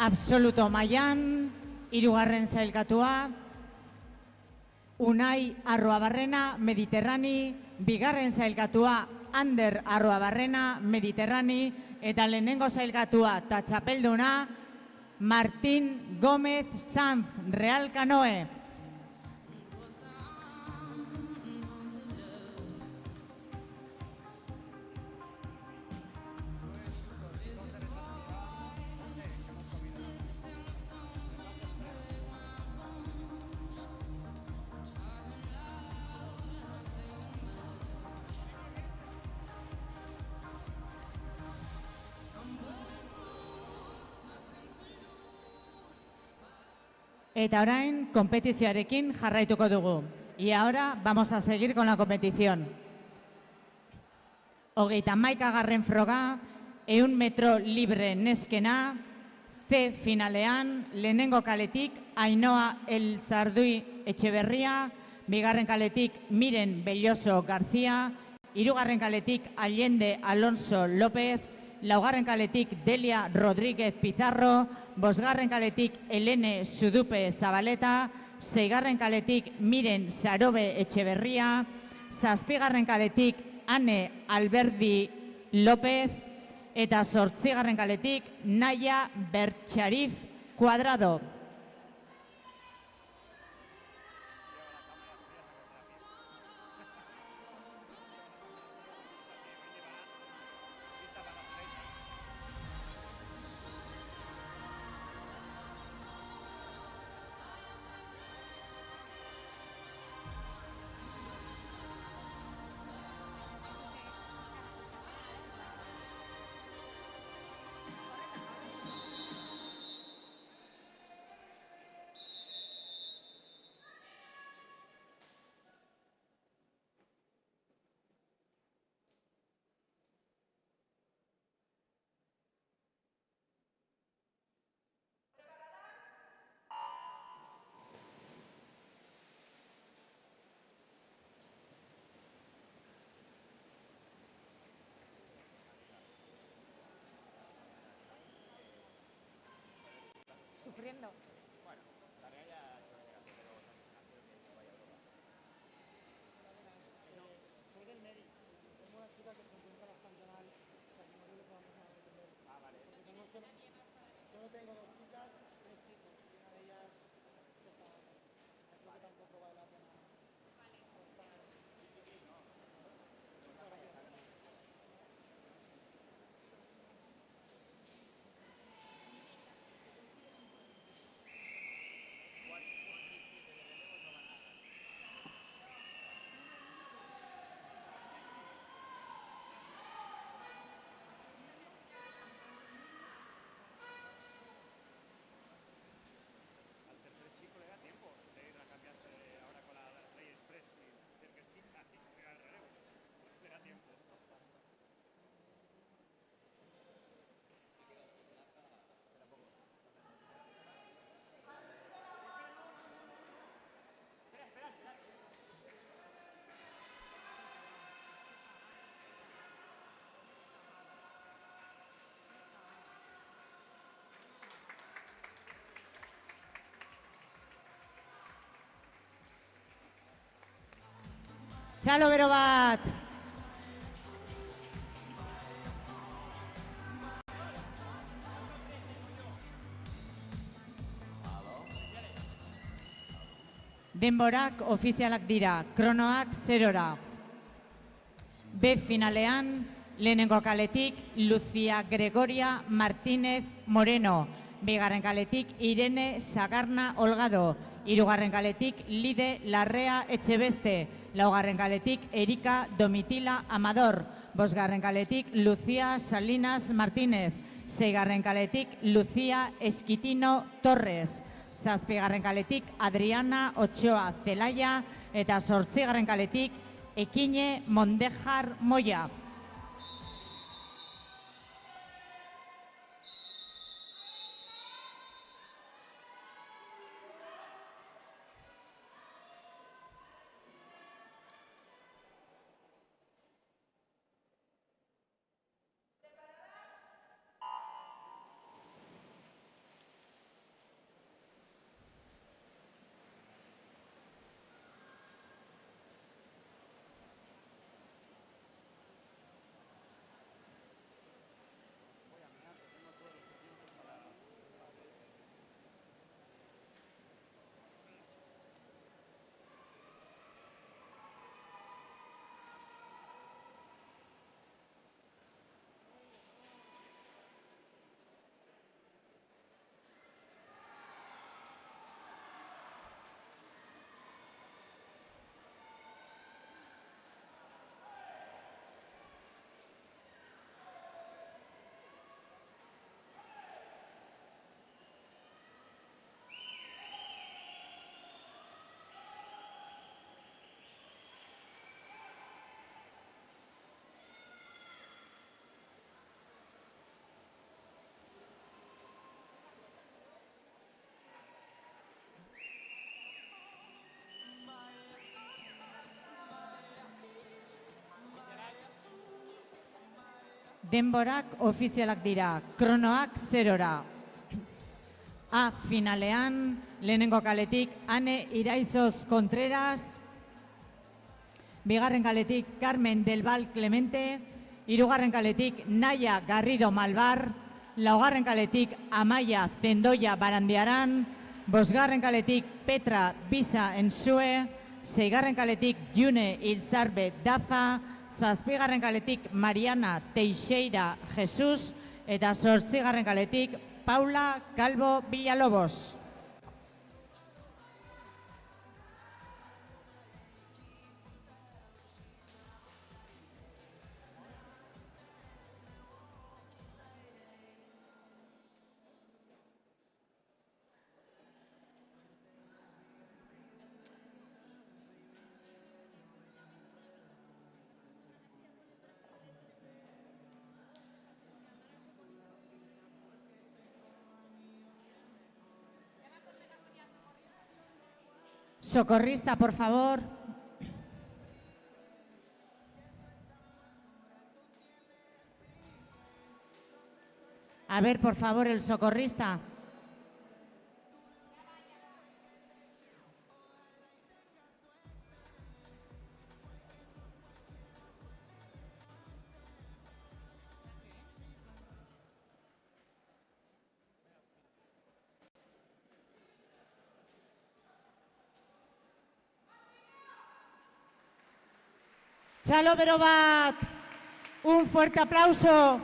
Absoluto mailan, hirugarren sailkatua, Unai Arruabarrena Mediterrani, bigarren sailkatua Ander Arruabarrena Mediterrani, eta lehenengo sailkatua eta txapelduna Martín Gómez Sanz Real Canoe. Eta orain, kompetizioarekin jarraituko dugu. Y ahora vamos a seguir con la competición. 31. froga, 100 metro libre neskena, C finalean, lehenengo kaletik Ainhoa El Zardui Etxeberria, bigarren kaletik Miren Belloso García, hirugarren kaletik Allende Alonso López, laugarren kaletik Delia Rodríguez Pizarro, bosgarren kaletik Helene Sudupe Zabaleta, seigarren kaletik Miren Sarobe Etxeberria, zazpigarren kaletik Ane Alberdi López, eta zortzigarren kaletik Naya Bertxarif Cuadrado. Sufriendo. Bueno, tarea ya ha hecho la pero creo que vaya a probar. Soy del Medi. Tengo una chica que se encuentra bastante mal. O sea, que no le podamos atender. Ah, vale. Porque solo tengo 2 chicas, 3 chicos. Y una de ellas está mal. Creo que tampoco vale la pena. Vale. Al tercer chico le da tiempo de ir a cambiarse ahora con la Ley Express y decir que es chica y ir al relevo. Le da tiempo. Txalo bero bat! Denborak ofizialak dira, kronoak 0-ra. B finalean, lehenengo kaletik Lucia Gregoria Martínez Moreno, bigarren kaletik Irene Sagarna Olgado, hirugarren kaletik Lide Larrea Etxebeste, laugarren kaletik Erika Domitila Amador, bosgarren kaletik Lucía Salinas Martínez, seigarren kaletik Lucía Esquitino Torres, zazpigarren kaletik Adriana Ochoa Zelaya eta zortzigarren kaletik Ekine Mondejar Moya. Denborak ofizialak dira, kronoak 0-ra. A finalean, lehenengo kaletik Ane Iraizoz Contreras, bigarren kaletik Carmen del Val Clemente, hirugarren kaletik Naya Garrido Malvar, laugarren kaletik Amaia Zendoia Barandiaran, bosgarren kaletik Petra Bisa Ensue, seigarren kaletik June Ilzarbe Daza, zazpigarren kaletik Mariana Teixeira Jesus eta zortzigarren kaletik Paula Calvo Villalobos. Socorrista, por favor. A ver, por favor, el socorrista. Chalo Berobat, un fuerte aplauso.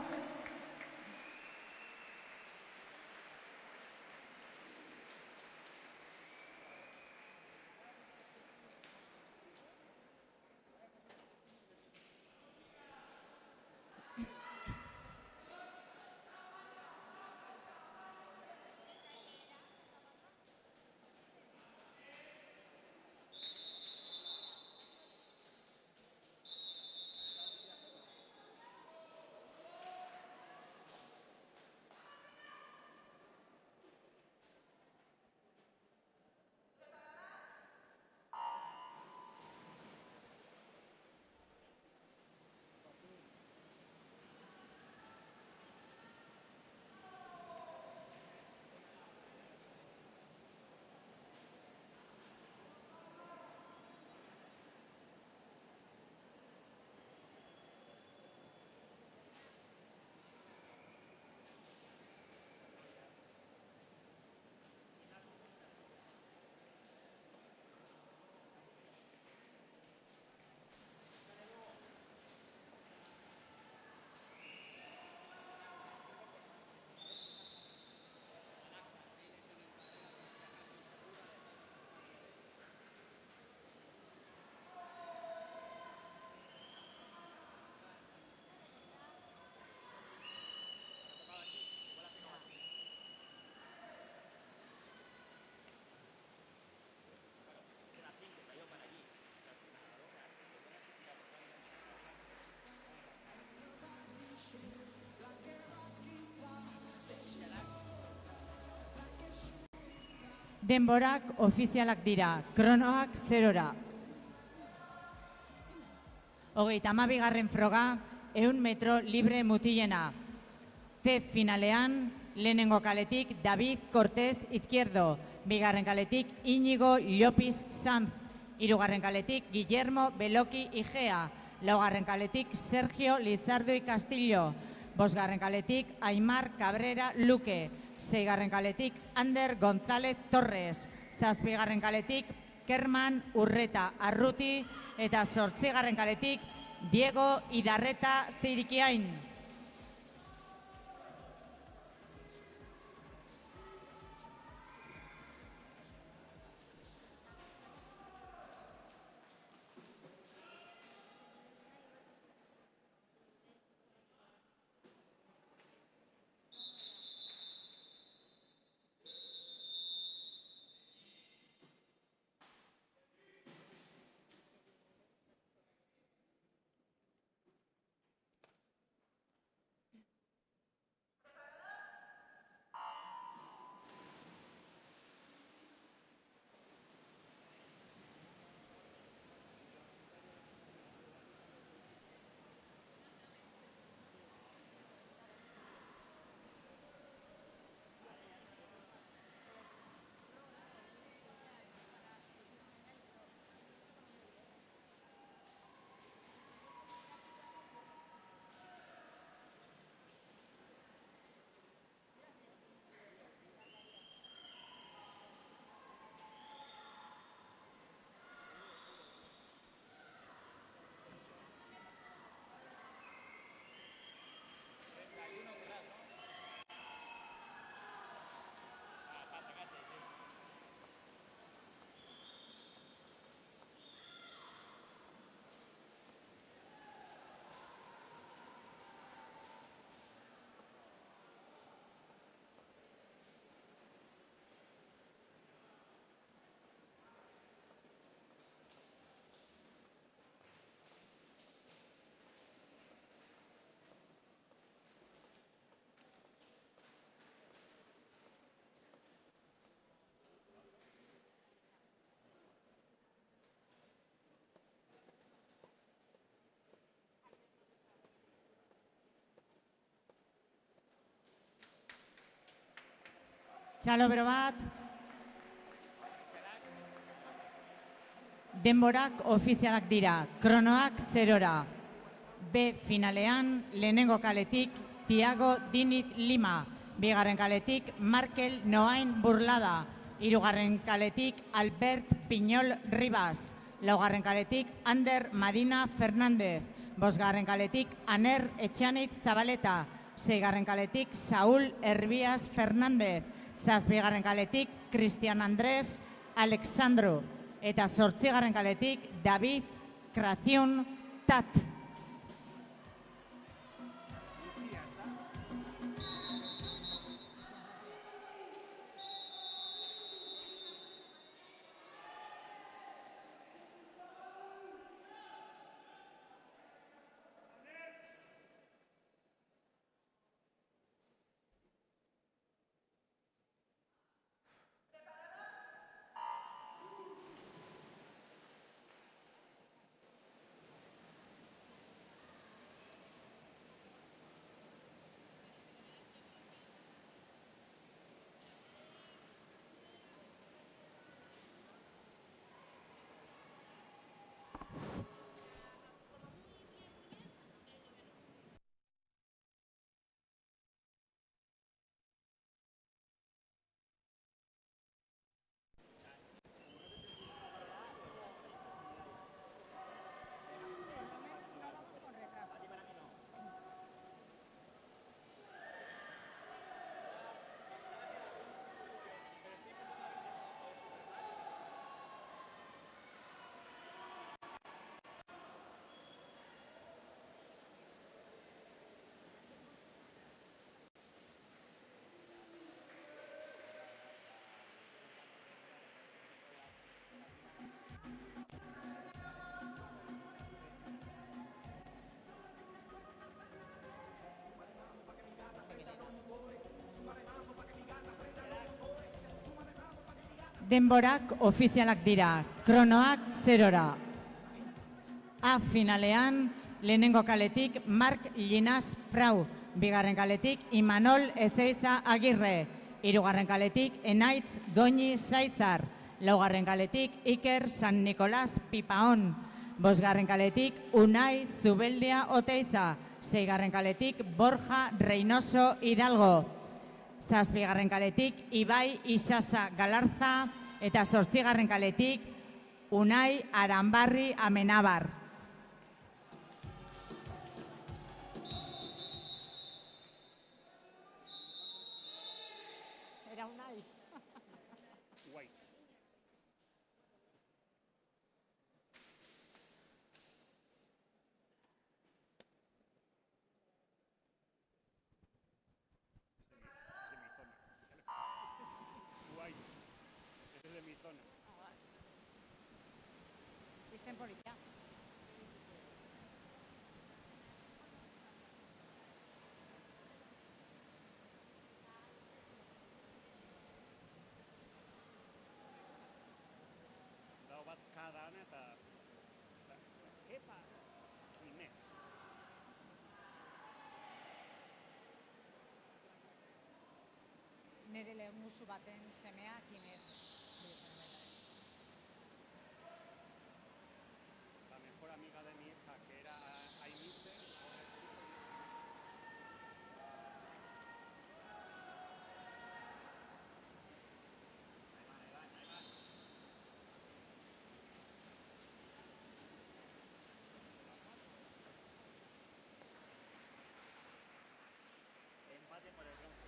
Denborak ofizialak dira, kronoak 0-ra. 32. froga, 100 metro libre mutilena. C finalean, lehenengo kaletik David Cortés Izquierdo, bigarren kaletik Íñigo Llopis Sanz, hirugarren kaletik Guillermo Beloki Igea, laugarren kaletik Sergio Lizardo y Castillo, bosgarren kaletik Aimar Cabrera Luque, seigarren kaletik Ander González Torres, zazpigarren kaletik Kerman Urreta Arruti eta zortzigarren kaletik Diego Idarreta Zirikiain. Txalo bero bat. Denborak ofizialak dira, kronoak 0-ra. B finalean, lehenengo kaletik Tiago Dinit Lima, bigarren kaletik Markel Noain Burlada, hirugarren kaletik Albert Piñol Ribas, laugarren kaletik Ander Madina Fernández, bosgarren kaletik Aner Etxanit Zabaleta, seigarren kaletik Saúl Herbias Fernández, zazpigarren kaletik Cristian Andrés Alexandro, eta zortzigarren kaletik David Kraziun Tat. Denborak ofizialak dira, kronoak 0-ra. A finalean, lehenengo kaletik Mark Linas Frau, bigarren kaletik Imanol Ezeiza Agirre, hirugarren kaletik Enaitz Goñi Saizar, laugarren kaletik Iker San Nicolás Pipaon, bosgarren kaletik Unai Zubeldia Oteiza, seigarren kaletik Borja Reynoso Hidalgo, zazpigarren kaletik Ibai Isasa Galarza eta zortzigarren kaletik Unai Aranbarri Amenabar. Era Unai. Weights. Weights. Ese es de mi zona. Extemporía. Dago bat kadan eta Kepa Jimenez. Nere lehen musu baten semea Kimez. La mejor amiga de mi hija, que era Ainice, ahora es chico. Empate por el bronce.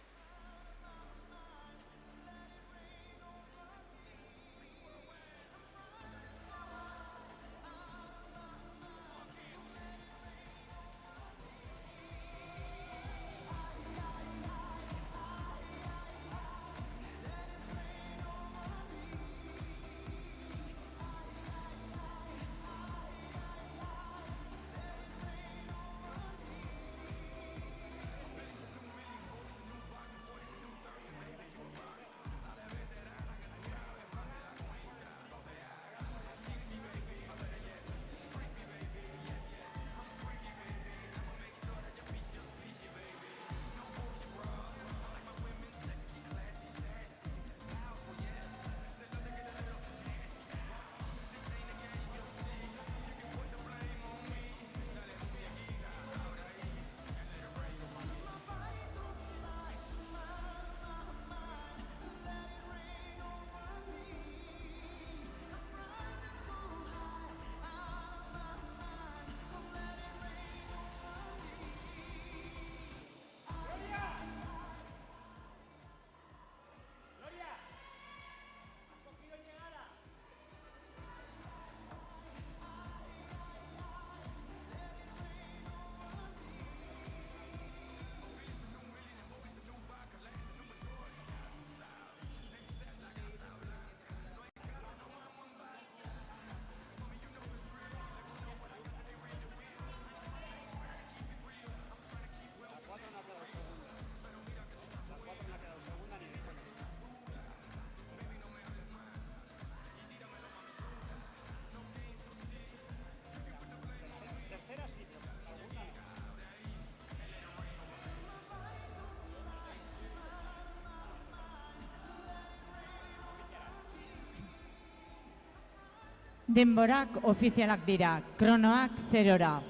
Denborak ofizialak dira, kronoak 0-ra.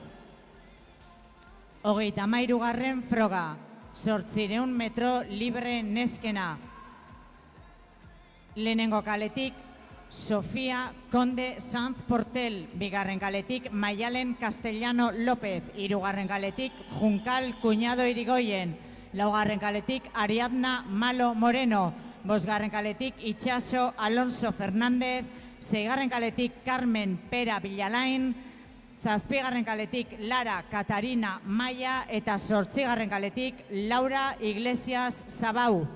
33. froga, 800 metro libre neskena. Lehenengo kaletik, Sofia Conde Sanz Portel, bigarren kaletik, Maialen Castellano López, hirugarren kaletik, Junkal Cuñado Irigoyen, laugarren kaletik, Ariadna Malo Moreno, bosgarren kaletik, Itxaso Alonso Fernández, seigarren kaletik, Carmen Pera Villalain, zazpigarren kaletik, Lara Katarina Maia eta zortzigarren kaletik, Laura Iglesias Zabau.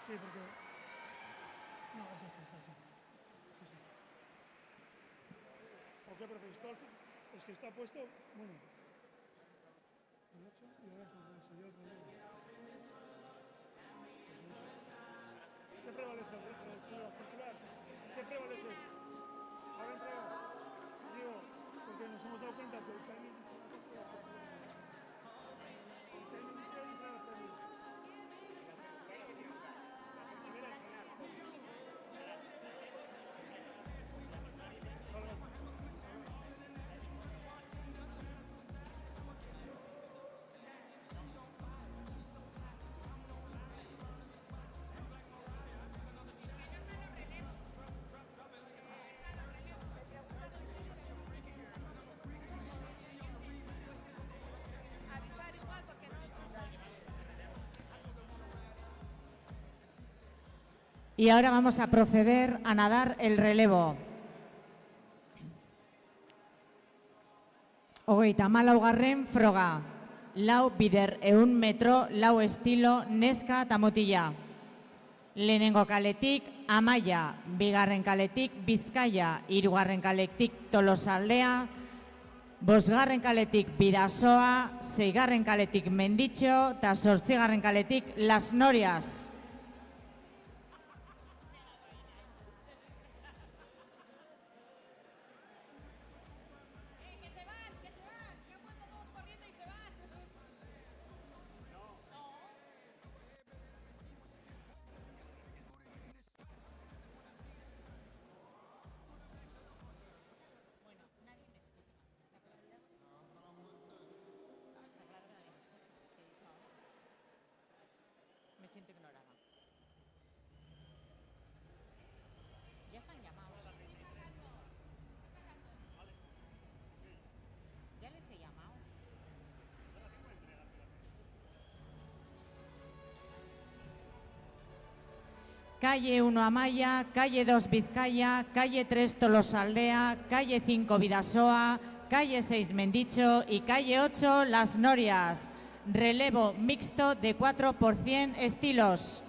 Sí, porque... No, es así, es así. Sí, sí. ¿O qué preferís? ¿Tú al fin? Es que está puesto... Bueno. El 8 y lo dejo con eso. Yo el problema. ¿Qué prevalece? ¿El circular? ¿Qué prevalece? Ahora entra... Digo, porque nos hemos dado cuenta que el timing... El timing dice ahí para hacerlo. Y ahora vamos a proceder a nadar el relevo. Hogeita hamalaugarren froga. Lau bider 100 metro, lau estilo, neska eta mutila. Lehenengo kaletik Amaia, bigarren kaletik Bizkaia, hirugarren kaletik Tolosaldea, bosgarren kaletik Bidasoa, seigarren kaletik Menditxo eta zortzigarren kaletik Las Norias. Me siento ignorada. Ya están llamados. Ya les he llamado. Calle 1 Amaya, calle 2 Vizcaya, calle 3 Tolosaldea, calle 5 Bidasoa, calle 6 Menditxo y calle 8 Las Norias. Relevo mixto de 4% estilos.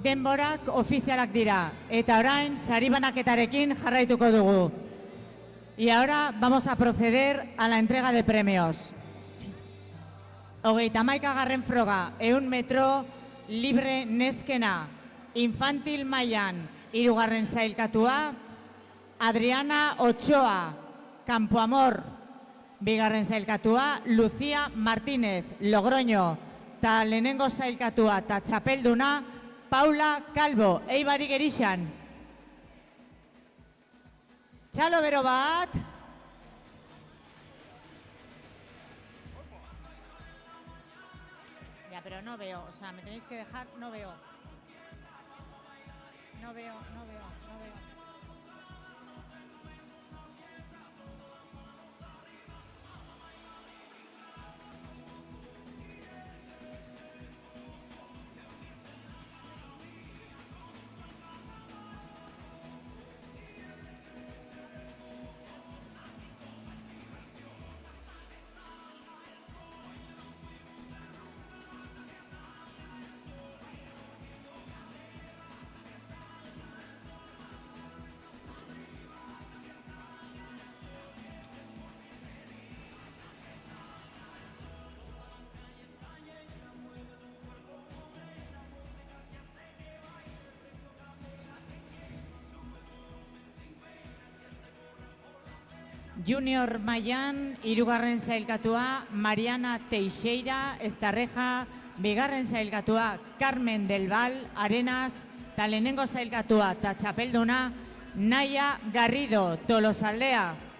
denborak ofizialak dira, eta orain sari banaketarekin jarraituko dugu. Y ahora vamos a proceder a la entrega de premios. 31. froga, 100 metro, libre neskena, infantil mailan, 3. sailkatua, Adriana Ochoa, Campoamor, 2. sailkatua, Lucía Martínez, Logroño, ta lehenengo sailkatua ta txapelduna, Paula Calvo, Eibarik Gerixan. Txalo bero bat. Ya, pero no veo, o sea, me tenéis que dejar, no veo. No veo. Junior mailan, 3. sailkatua, Mariana Teixeira, Estarreja, 2. sailkatua, Carmen del Val, Arenas, ta lehenengo sailkatua ta txapelduna, Naia Garrido, Tolosaldea.